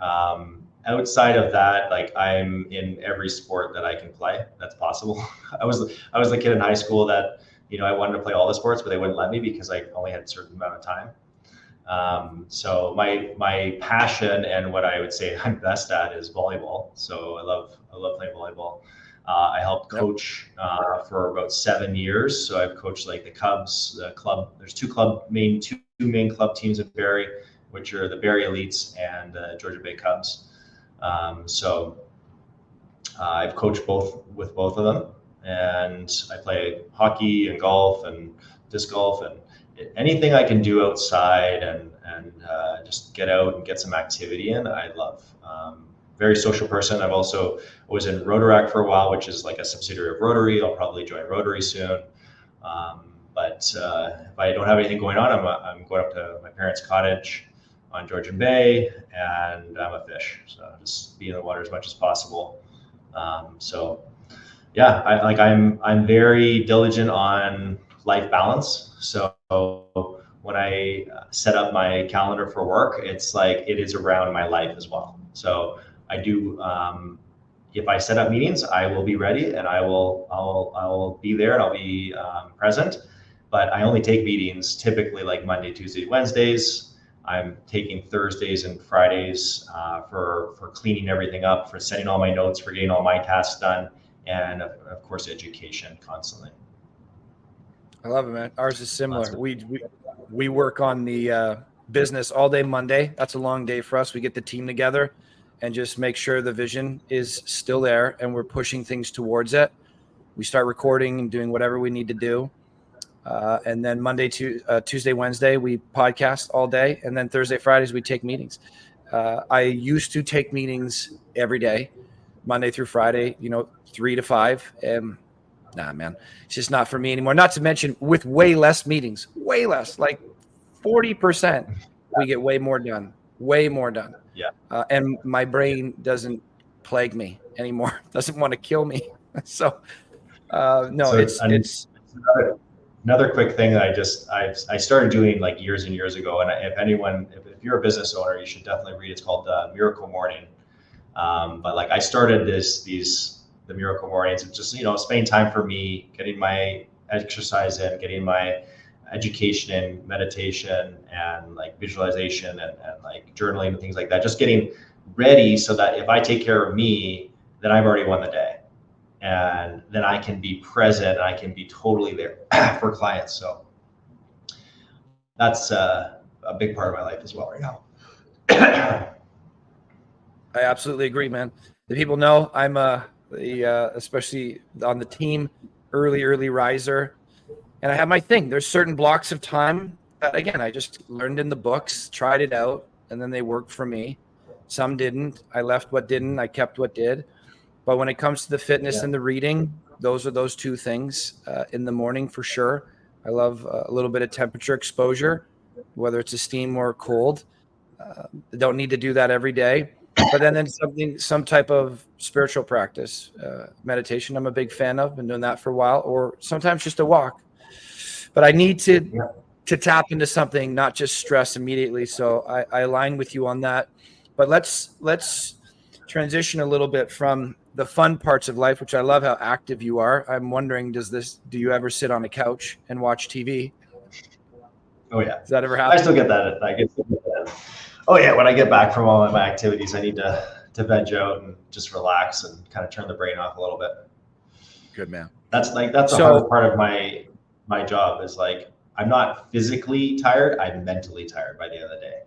Outside of that, like I'm in every sport that I can play that's possible. I was the kid in high school that I wanted to play all the sports, but they wouldn't let me because I only had a certain amount of time. So my passion and what I would say I'm best at is volleyball. So I love playing volleyball. I helped coach for about 7 years. So I've coached like the Cubs, the club. There's two main club teams in Barrie, which are the Barrie Elites and the Georgia Bay Cubs. So I've coached with both of them, and I play hockey and golf and disc golf and anything I can do outside and just get out and get some activity in, I love. Very social person. I was in Rotaract for a while, which is like a subsidiary of Rotary. I'll probably join Rotary soon. But if I don't have anything going on, I'm going up to my parents' cottage on Georgian Bay, and I'm a fish. So just be in the water as much as possible. So yeah, I'm very diligent on life balance. So when I set up my calendar for work, it's like it is around my life as well. So I do. If I set up meetings, I will be ready, and I'll be there, and I'll be present. But I only take meetings typically like Monday, Tuesday, Wednesdays. I'm taking Thursdays and Fridays for cleaning everything up, for setting all my notes, for getting all my tasks done, and of course education constantly. I love it, man. Ours is similar. Awesome. We work on the business all day Monday. That's a long day for us. We get the team together and just make sure the vision is still there and we're pushing things towards it. We start recording and doing whatever we need to do. And then Monday to Tuesday, Wednesday, we podcast all day. And then Thursday, Fridays, we take meetings. I used to take meetings every day, Monday through Friday, 3 to 5. Nah, man, it's just not for me anymore. Not to mention with way less meetings, way less, like 40%, we get way more done. Yeah. And my brain doesn't plague me anymore. Doesn't want to kill me. So it's another quick thing that I started doing like years and years ago. And if you're a business owner, you should definitely read. It's called Miracle Morning. But like I started the Miracle Mornings. It's just, spending time for me, getting my exercise in, getting my education in, meditation and like visualization and like journaling and things like that. Just getting ready so that if I take care of me, then I've already won the day. And then I can be present and I can be totally there for clients. So that's a big part of my life as well right now. I absolutely agree, man. The people know I'm especially on the team, early riser. And I have my thing. There's certain blocks of time that, again, I just learned in the books, tried it out, and then they worked for me. Some didn't. I left what didn't. I kept what did. But when it comes to the fitness and the reading, those are those two things in the morning for sure. I love a little bit of temperature exposure, whether it's a steam or cold. Don't need to do that every day. But then some type of spiritual practice, meditation, I'm a big fan of. Been doing that for a while, or sometimes just a walk. But I need to tap into something, not just stress immediately. So I align with you on that. But let's transition a little bit from the fun parts of life, which I love how active you are. I'm wondering, do you ever sit on a couch and watch TV? Oh yeah. Does that ever happen? I still get that. Oh yeah. When I get back from all of my activities, I need to veg out and just relax and kind of turn the brain off a little bit. Good man. That's the hardest part of my job is like, I'm not physically tired, I'm mentally tired by the end of the day.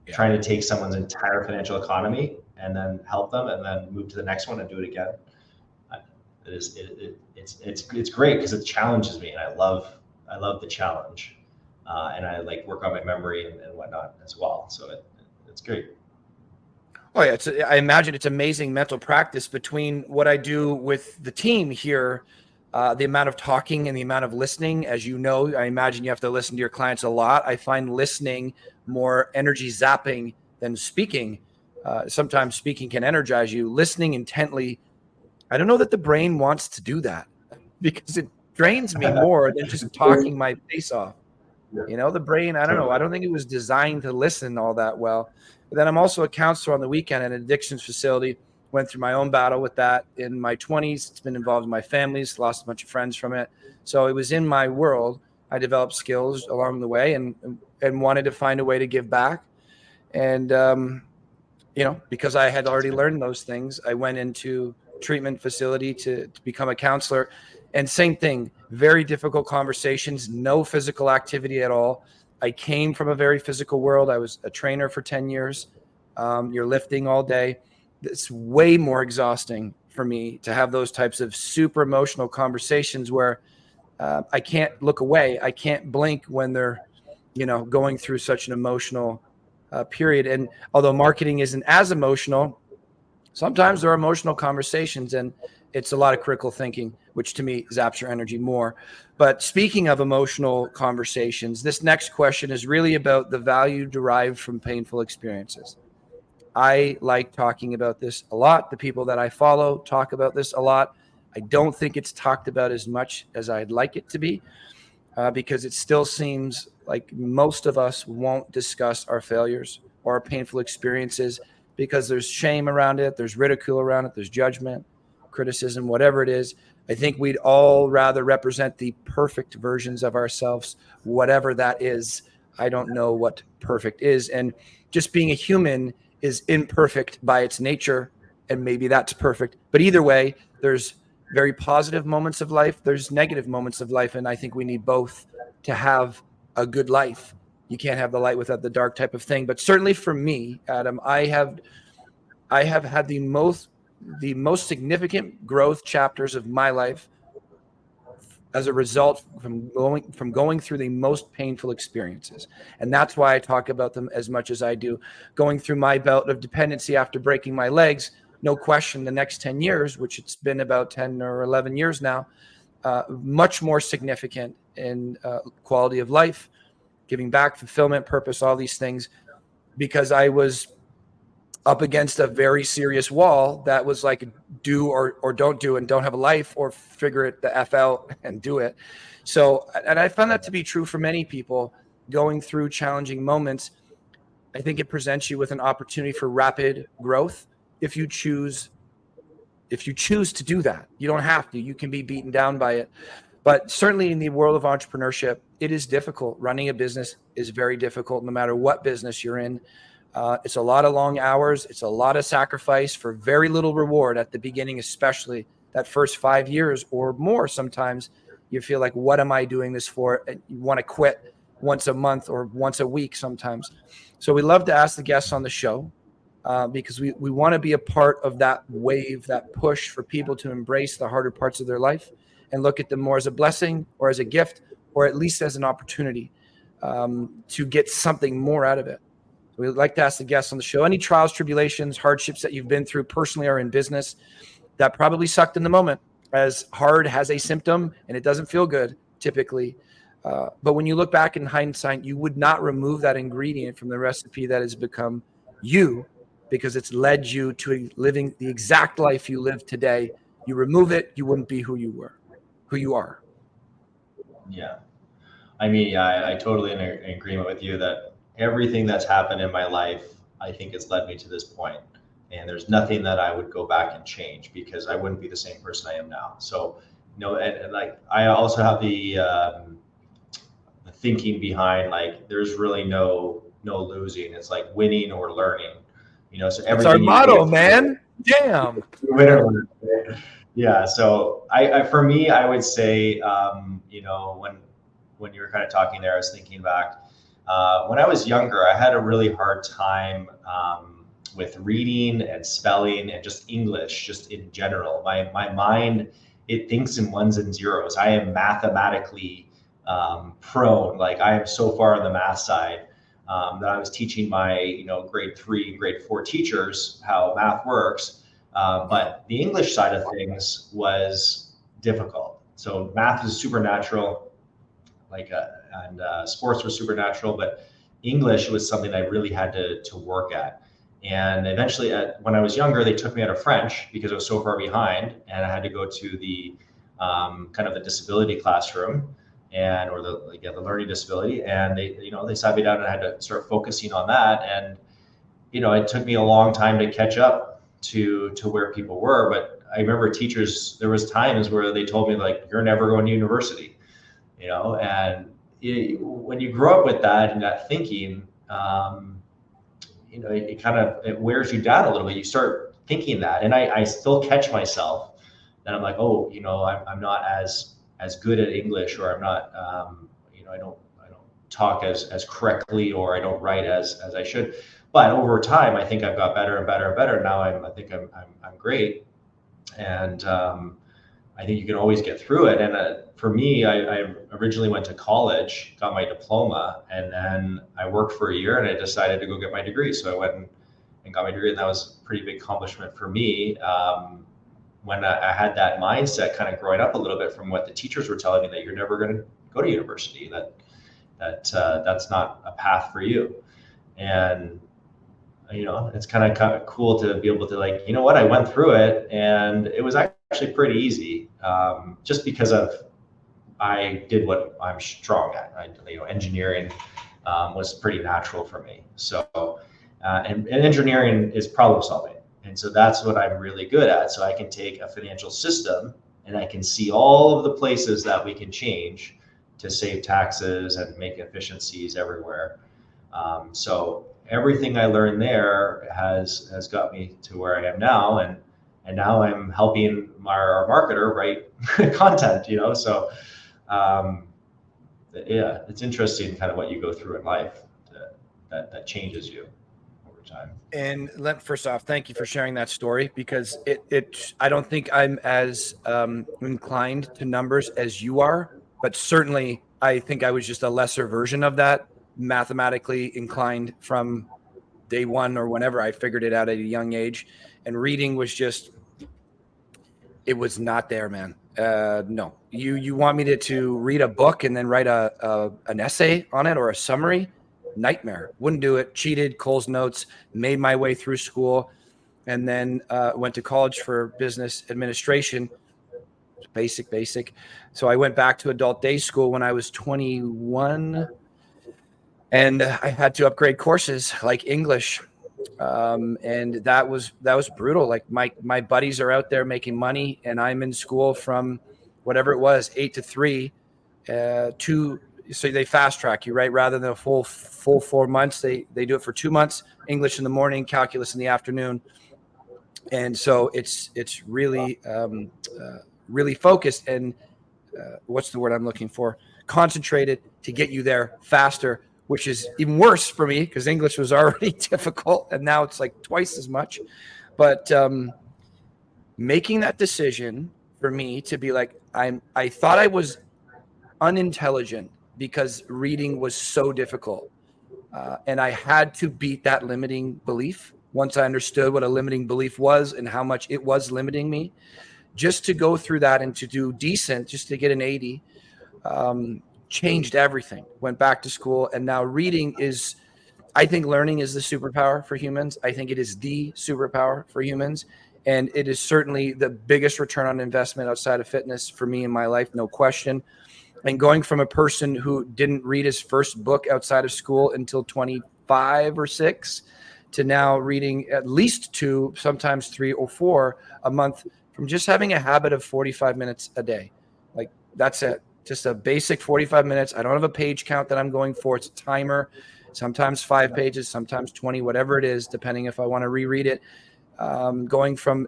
Yeah. Trying to take someone's entire financial economy and then help them and then move to the next one and do it again. It's great because it challenges me, and I love the challenge, and I like work on my memory and whatnot as well. So it's great. Oh yeah, I imagine it's amazing mental practice between what I do with the team here, the amount of talking and the amount of listening. As you know, I imagine you have to listen to your clients a lot. I find listening more energy zapping than speaking. Sometimes speaking can energize you. Listening intently, I don't know that the brain wants to do that because it drains me more than just talking my face off. You know, the brain, I don't know. I don't think it was designed to listen all that well. But then I'm also a counselor on the weekend at an addictions facility. Went through my own battle with that in my 20s. It's been involved in my families, lost a bunch of friends from it. So it was in my world. I developed skills along the way and wanted to find a way to give back. And, you know, because I had already learned those things, I went into treatment facility to become a counselor. And same thing, very difficult conversations, no physical activity at all. I came from a very physical world. I was a trainer for 10 years. You're lifting all day. It's way more exhausting for me to have those types of super emotional conversations where I can't look away. I can't blink when they're, you know, going through such an emotional period. And although marketing isn't as emotional, sometimes there are emotional conversations, and it's a lot of critical thinking, which to me zaps your energy more. But speaking of emotional conversations, this next question is really about the value derived from painful experiences. I like talking about this a lot. The people that I follow talk about this a lot. I don't think it's talked about as much as I'd like it to be because it still seems like most of us won't discuss our failures or our painful experiences because there's shame around it, there's ridicule around it, there's judgment, criticism, whatever it is. I think we'd all rather represent the perfect versions of ourselves, whatever that is. I don't know what perfect is. And just being a human is imperfect by its nature, and maybe that's perfect. But either way, there's very positive moments of life, there's negative moments of life, and I think we need both to have a good life. You can't have the light without the dark type of thing. But certainly for me, Adam, I have had the most significant growth chapters of my life as a result from going through the most painful experiences. And that's why I talk about them as much as I do. Going through my bout of dependency after breaking my legs, no question, the next 10 years, which it's been about 10 or 11 years now, much more significant in quality of life, giving back, fulfillment, purpose, all these things, because I was up against a very serious wall that was like do or don't do and don't have a life, or figure it the F out and do it. So, and I found that to be true for many people going through challenging moments. I think it presents you with an opportunity for rapid growth if you choose to do that. You don't have to. You can be beaten down by it. But certainly in the world of entrepreneurship, it is difficult. Running a business is very difficult no matter what business you're in. It's a lot of long hours. It's a lot of sacrifice for very little reward at the beginning, especially that first 5 years or more. Sometimes you feel like, what am I doing this for? And you want to quit once a month or once a week sometimes. So we love to ask the guests on the show because we want to be a part of that wave, that push for people to embrace the harder parts of their life and look at them more as a blessing or as a gift, or at least as an opportunity to get something more out of it. We'd like to ask the guests on the show, any trials, tribulations, hardships that you've been through personally or in business that probably sucked in the moment, as hard has a symptom and it doesn't feel good typically. But when you look back in hindsight, you would not remove that ingredient from the recipe that has become you, because it's led you to living the exact life you live today. You remove it, you wouldn't be who you are. Yeah. I mean, I totally in agreement with you that everything that's happened in my life, I think it's led me to this point. And there's nothing that I would go back and change, because I wouldn't be the same person I am now. So, you know, and like, I also have the thinking behind, like, there's really no losing. It's like winning or learning, you know, so everything. It's our motto, man. Damn. Win or learn. Yeah. So for me, I would say, when you were kind of talking there, I was thinking back, when I was younger, I had a really hard time, with reading and spelling and just English, just in general. My mind, it thinks in ones and zeros. I am mathematically, prone. Like, I am so far on the math side, that I was teaching my, grade 3, grade 4 teachers how math works. But the English side of things was difficult. So math is supernatural, like, and sports were supernatural, but English was something I really had to work at. And eventually, when I was younger, they took me out of French because I was so far behind, and I had to go to the, kind of the disability classroom, or the learning disability, and they sat me down, and I had to start focusing on that. And it took me a long time to catch up to where people were. But I remember teachers, there was times where they told me, like, you're never going to university, and when you grow up with that and that thinking, it kind of, it wears you down a little bit. You start thinking that, and I still catch myself that I'm like, oh, I'm not as good at English, or I'm not, I don't talk as correctly, or I don't write as I should. But over time, I think I've got better and better and better. Now I think I'm great, and I think you can always get through it. And for me, I originally went to college, got my diploma, and then I worked for a year, and I decided to go get my degree. So I went and got my degree, and that was a pretty big accomplishment for me. When I had that mindset, kind of growing up a little bit from what the teachers were telling me, that you're never going to go to university, that's not a path for you. And it's kind of cool to be able to, like, what, I went through it, and it was actually pretty easy, just because I did what I'm strong at. Engineering was pretty natural for me. So, and engineering is problem solving. And so that's what I'm really good at. So I can take a financial system, and I can see all of the places that we can change to save taxes and make efficiencies everywhere. So everything I learned there has got me to where I am now, and now I'm helping our marketer write content. So yeah, it's interesting kind of what you go through in life that changes you over time. And first off, thank you for sharing that story, because I don't think I'm as inclined to numbers as you are, but certainly I think I was just a lesser version of that, mathematically inclined from day one, or whenever I figured it out at a young age. And reading was just, it was not there, man. No, you want me to read a book and then write an essay on it, or a summary? Nightmare. Wouldn't do it. Cheated, Cole's Notes, made my way through school, and then went to college for business administration. Basic. So I went back to adult day school when I was 21, and I had to upgrade courses like English. And that was brutal. Like, my buddies are out there making money, and I'm in school from whatever it was, 8 to 3, so they fast track you, right? Rather than a full 4 months, they do it for 2 months, English in the morning, calculus in the afternoon. And so it's really, really focused, and what's the word I'm looking for? Concentrated, to get you there faster, which is even worse for me, because English was already difficult, and now it's like twice as much. But making that decision for me to be like, I thought I was unintelligent because reading was so difficult. And I had to beat that limiting belief once I understood what a limiting belief was and how much it was limiting me. Just to go through that and to do decent, just to get an 80, changed everything. Went back to school, and now reading is, I think learning is the superpower for humans. I think it is the superpower for humans. And it is certainly the biggest return on investment outside of fitness for me in my life, no question. And going from a person who didn't read his first book outside of school until 25 or 6 to now reading at least 2, sometimes 3 or 4 a month, from just having a habit of 45 minutes a day. Like, that's it. Just a basic 45 minutes. I don't have a page count that I'm going for. It's a timer, sometimes 5 pages, sometimes 20, whatever it is, depending if I want to reread it. Going from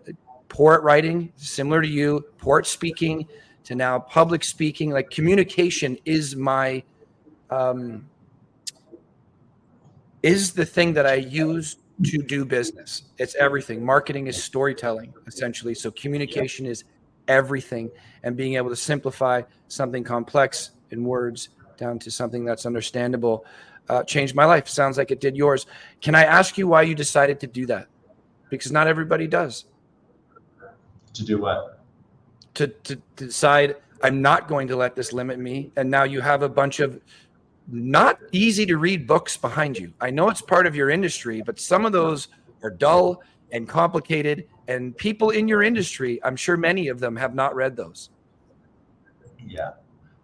poor at writing, similar to you, poor at speaking, to now public speaking. Like, communication is is the thing that I use to do business. It's everything. Marketing is storytelling, essentially. So communication is everything, and being able to simplify something complex in words down to something that's understandable changed my life. Sounds like it did yours. Can I ask you why you decided to do that? Because not everybody does. To do what? To decide, I'm not going to let this limit me. And now you have a bunch of not easy to read books behind you. I know it's part of your industry, but some of those are dull and complicated, and people in your industry, I'm sure many of them have not read those. Yeah.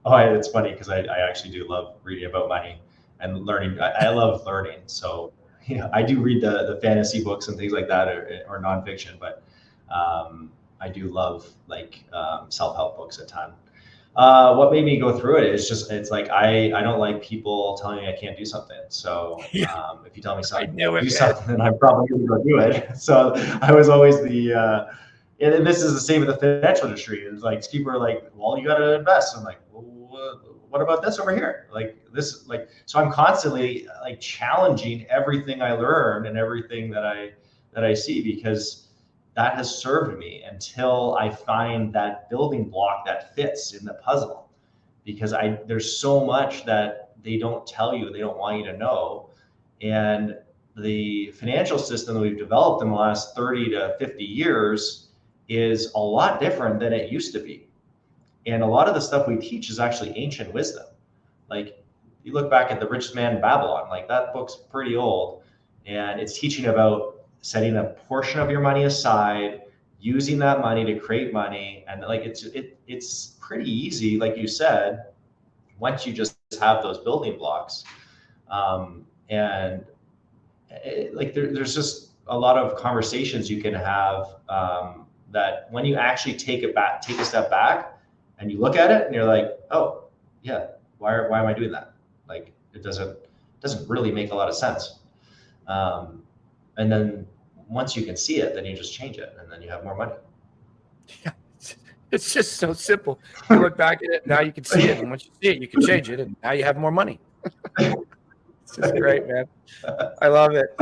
Oh, it's funny because I actually do love reading about money and learning. I love learning. So, I do read the fantasy books and things like that, or nonfiction, but I do love self-help books a ton. What made me go through it is just, it's like, I don't like people telling me I can't do something. So if you tell me something, do something, then I'm probably going to go do it. So I was always and this is the same with the financial industry. It's like, people are like, well, you got to invest. I'm like, well, what about this over here? So I'm constantly challenging everything I learn and everything that I see, because that has served me until I find that building block that fits in the puzzle. Because there's so much that they don't tell you, they don't want you to know. And the financial system that we've developed in the last 30 to 50 years is a lot different than it used to be. And a lot of the stuff we teach is actually ancient wisdom. Like, you look back at The Richest Man in Babylon, that book's pretty old, and it's teaching about setting a portion of your money aside, using that money to create money. And it's pretty easy, like you said, once you just have those building blocks. There's just a lot of conversations you can have that when you actually take a step back and you look at it and you're like, oh yeah, why am I doing that? It doesn't really make a lot of sense. And then once you can see it, then you just change it, and then you have more money. Yeah, it's just so simple. You look back at it, now you can see it, and once you see it, you can change it, and now you have more money. It's just great, man. I love it.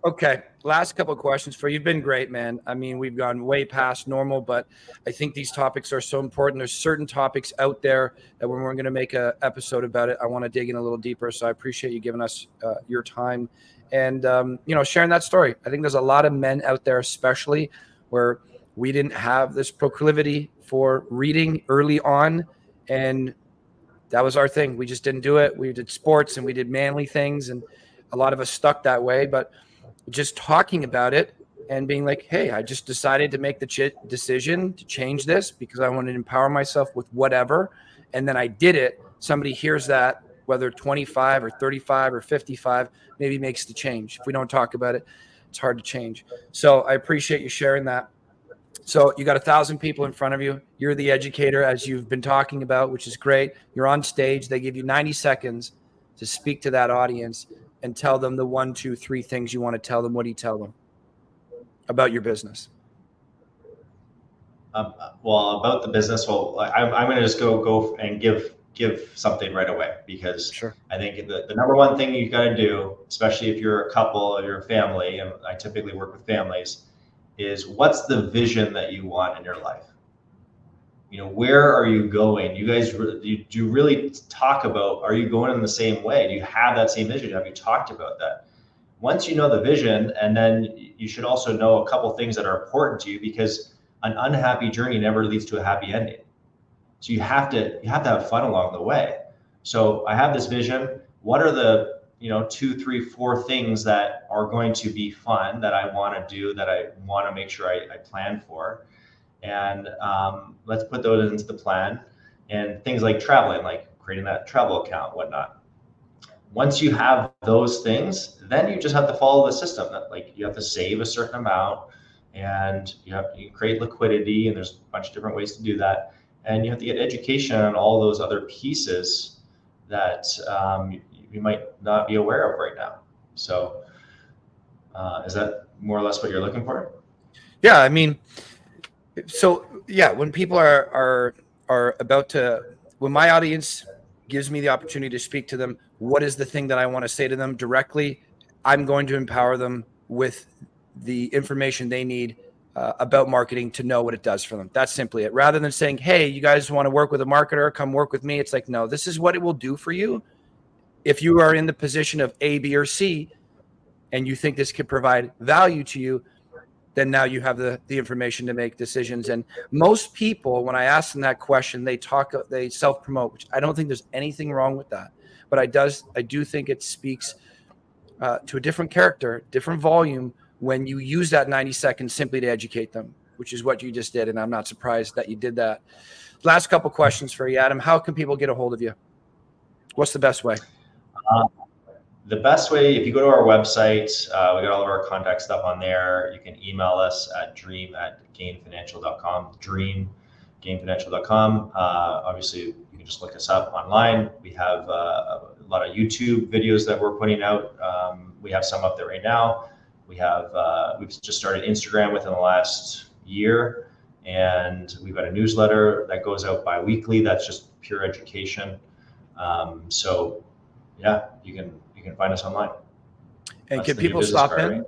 Okay, last couple of questions for you. You've been great, man. I mean, we've gone way past normal, but I think these topics are so important. There's certain topics out there that when we're going to make an episode about it, I want to dig in a little deeper. So I appreciate you giving us your time and, sharing that story. I think there's a lot of men out there, especially where we didn't have this proclivity for reading early on. And that was our thing. We just didn't do it. We did sports and we did manly things. And a lot of us stuck that way. But just talking about it and being like, hey, I just decided to make the decision to change this because I wanted to empower myself with whatever. And then I did it. Somebody hears that, whether 25 or 35 or 55, maybe makes the change. If we don't talk about it, it's hard to change. So I appreciate you sharing that. So you got 1,000 people in front of you. You're the educator, as you've been talking about, which is great. You're on stage. They give you 90 seconds to speak to that audience and tell them the 1, 2, 3 things you want to tell them. What do you tell them about your business? Well, about the business, I'm going to just go and give something right away, because Sure. I think the number one thing you've got to do, especially if you're a couple or you're a family, and I typically work with families, is what's the vision that you want in your life? Where are you going? You guys, do you really talk about, are you going in the same way? Do you have that same vision? Have you talked about that? Once you know the vision, and then you should also know a couple things that are important to you, because an unhappy journey never leads to a happy ending. So you have to have fun along the way. So I have this vision. What are the 2, 3, 4 things that are going to be fun that I want to do, that I want to make sure I plan for? And let's put those into the plan. And things like traveling, like creating that travel account, whatnot. Once you have those things, then you just have to follow the system. That you have to save a certain amount, and you create liquidity, and there's a bunch of different ways to do that. And you have to get education on all those other pieces that you might not be aware of right now. So is that more or less what you're looking for? Yeah, I mean, so yeah, when people are about to, when my audience gives me the opportunity to speak to them, what is the thing that I want to say to them directly? I'm going to empower them with the information they need about marketing to know what it does for them. That's simply it. Rather than saying, hey, you guys want to work with a marketer, come work with me. It's like, no, this is what it will do for you. If you are in the position of A, B, or C, and you think this could provide value to you, then now you have the information to make decisions. And most people, when I ask them that question, they self-promote, which I don't think there's anything wrong with that. But I do think it speaks to a different character, different volume when you use that 90 seconds simply to educate them, which is what you just did. And I'm not surprised that you did that. Last couple questions for you, Adam. How can people get a hold of you? What's the best way? The best way, if you go to our website, we got all of our contact stuff on there. You can email us at dream@ganefinancial.com, dream@ganefinancial.com. Obviously, you can just look us up online. We have a lot of YouTube videos that we're putting out. We have some up there right now. We've just started Instagram within the last year, and we've got a newsletter that goes out bi-weekly. That's just pure education. So yeah, you can find us online. And That's can the new people business stop card, in? right?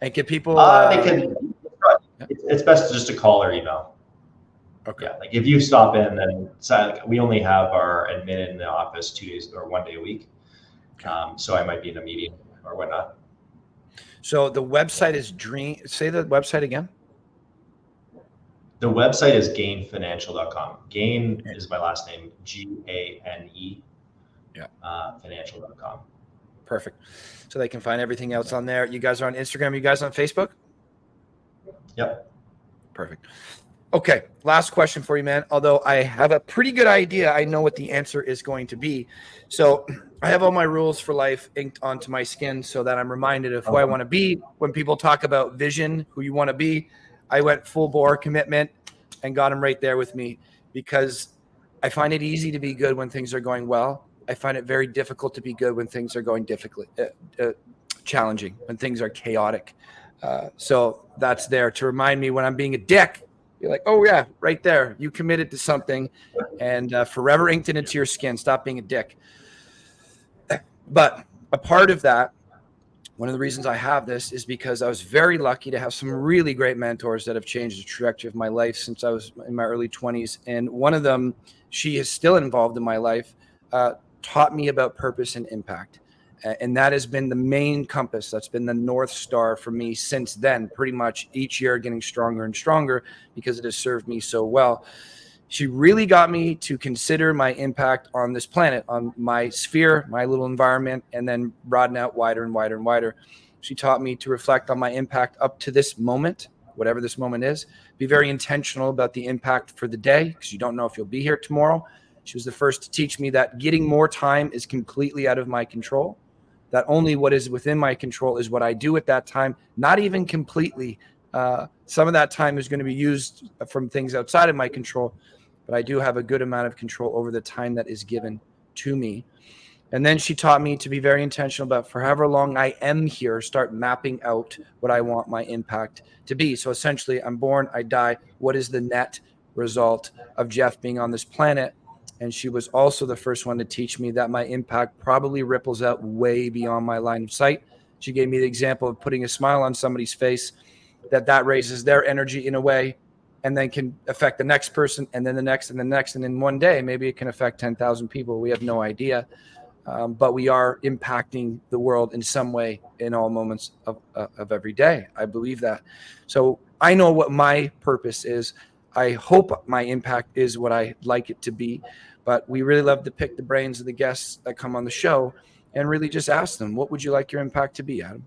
And can people? They can. It's best just to call or email. Okay. Yeah, like if you stop in, then we only have our admin in the office 2 days or 1 day a week. So I might be in a meeting or whatnot. So the website is Dream. Say the website again. The website is ganefinancial.com. Gane is my last name, GANE. Yeah. Financial.com. Perfect. So they can find everything else on there. You guys are on Instagram. You guys on Facebook? Yep. Perfect. Okay. Last question for you, man. Although I have a pretty good idea, I know what the answer is going to be. So I have all my rules for life inked onto my skin so that I'm reminded of who I want to be. When people talk about vision, who you want to be, I went full bore commitment and got them right there with me, because I find it easy to be good when things are going well. I find it very difficult to be good when things are going challenging, when things are chaotic. So that's there to remind me when I'm being a dick. You're like, oh yeah, right there. You committed to something, and forever inked it into your skin. Stop being a dick. But a part of that, one of the reasons I have this is because I was very lucky to have some really great mentors that have changed the trajectory of my life since I was in my early 20s. And one of them, she is still involved in my life, taught me about purpose and impact. And that has been the main compass. That's been the North Star for me since then, pretty much each year getting stronger and stronger because it has served me so well. She really got me to consider my impact on this planet, on my sphere, my little environment, and then broaden out wider and wider and wider. She taught me to reflect on my impact up to this moment, whatever this moment is, be very intentional about the impact for the day, because you don't know if you'll be here tomorrow. She was the first to teach me that getting more time is completely out of my control, that only what is within my control is what I do at that time, not even completely. Some of that time is going to be used from things outside of my control, but I do have a good amount of control over the time that is given to me. And then she taught me to be very intentional about, for however long I am here, start mapping out what I want my impact to be. So essentially, I'm born, I die. What is the net result of Jeff being on this planet? And she was also the first one to teach me that my impact probably ripples out way beyond my line of sight. She gave me the example of putting a smile on somebody's face, that raises their energy in a way, and then can affect the next person, and then the next, and the next. And in one day, maybe it can affect 10,000 people. We have no idea. But we are impacting the world in some way in all moments of every day. I believe that. So I know what my purpose is. I hope my impact is what I like it to be. But we really love to pick the brains of the guests that come on the show and really just ask them, what would you like your impact to be, Adam?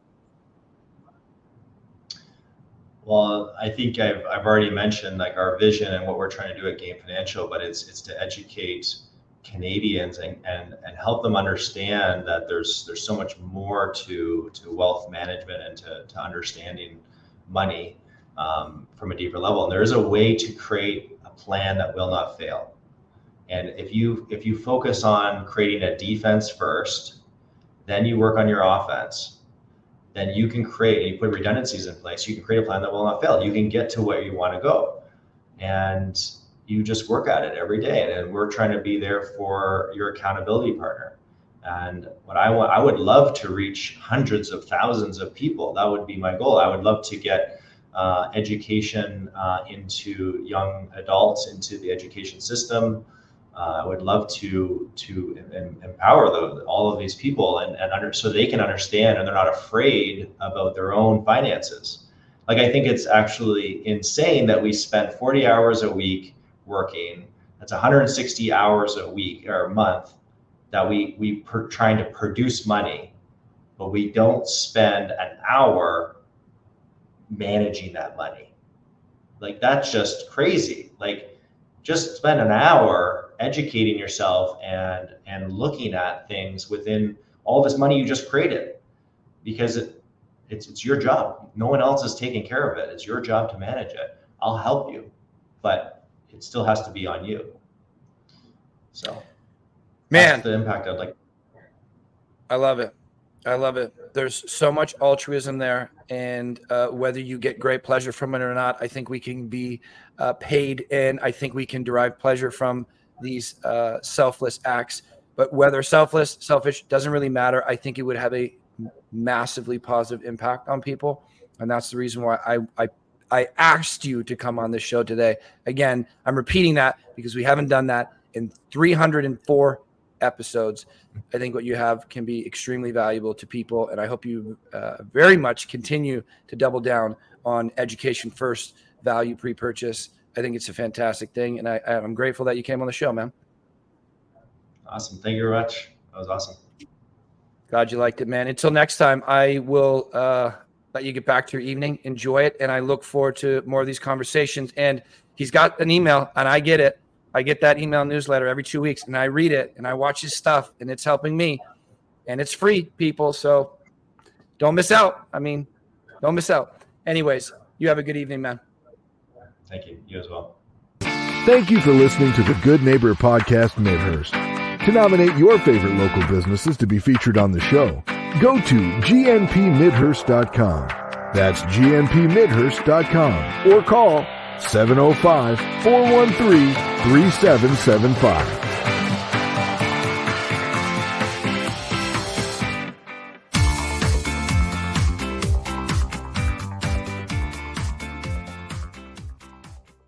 Well, I think I've already mentioned like our vision and what we're trying to do at Gane Financial, but it's to educate Canadians and help them understand that there's so much more to wealth management and to understanding money from a deeper level. And there is a way to create a plan that will not fail. And if you focus on creating a defense first, then you work on your offense, then you can create, and you put redundancies in place, you can create a plan that will not fail. You can get to where you want to go. And you just work at it every day. And we're trying to be there for your accountability partner. And what I would love to reach hundreds of thousands of people. That would be my goal. I would love to get education into young adults, into the education system. I would love to empower all of these people and so they can understand and they're not afraid about their own finances. Like, I think it's actually insane that we spend 40 hours a week working. That's 160 hours a week or a month that we trying to produce money, but we don't spend an hour managing that money. Like, that's just crazy. Like, just spend an hour educating yourself and looking at things within all this money you just created, because it's your job. No one else is taking care of it. It's your job to manage it. I'll help you, but it still has to be on you. So, man, that's the impact I'd like. I love it. I love it. There's so much altruism there, and whether you get great pleasure from it or not, I think we can be paid, and I think we can derive pleasure from these selfless acts. But whether selfish, doesn't really matter. I think it would have a massively positive impact on people, and that's the reason why I asked you to come on this show today. Again, I'm repeating that because we haven't done that in 304 episodes. I think what you have can be extremely valuable to people, and I hope you very much continue to double down on education first, value pre-purchase. I think it's a fantastic thing, and I'm grateful that you came on the show, man. Awesome. Thank you very much. That was awesome. Glad you liked it, man. Until next time, I will let you get back to your evening. Enjoy it, and I look forward to more of these conversations. And he's got an email, and I get it. I get that email newsletter every 2 weeks, and I read it, and I watch his stuff, and it's helping me. And it's free, people, so don't miss out. Don't miss out. Anyways, you have a good evening, man. Thank you. You as well. Thank you for listening to the Good Neighbor Podcast Midhurst. To nominate your favorite local businesses to be featured on the show, go to gnpmidhurst.com. That's gnpmidhurst.com, or call 705-413-3775.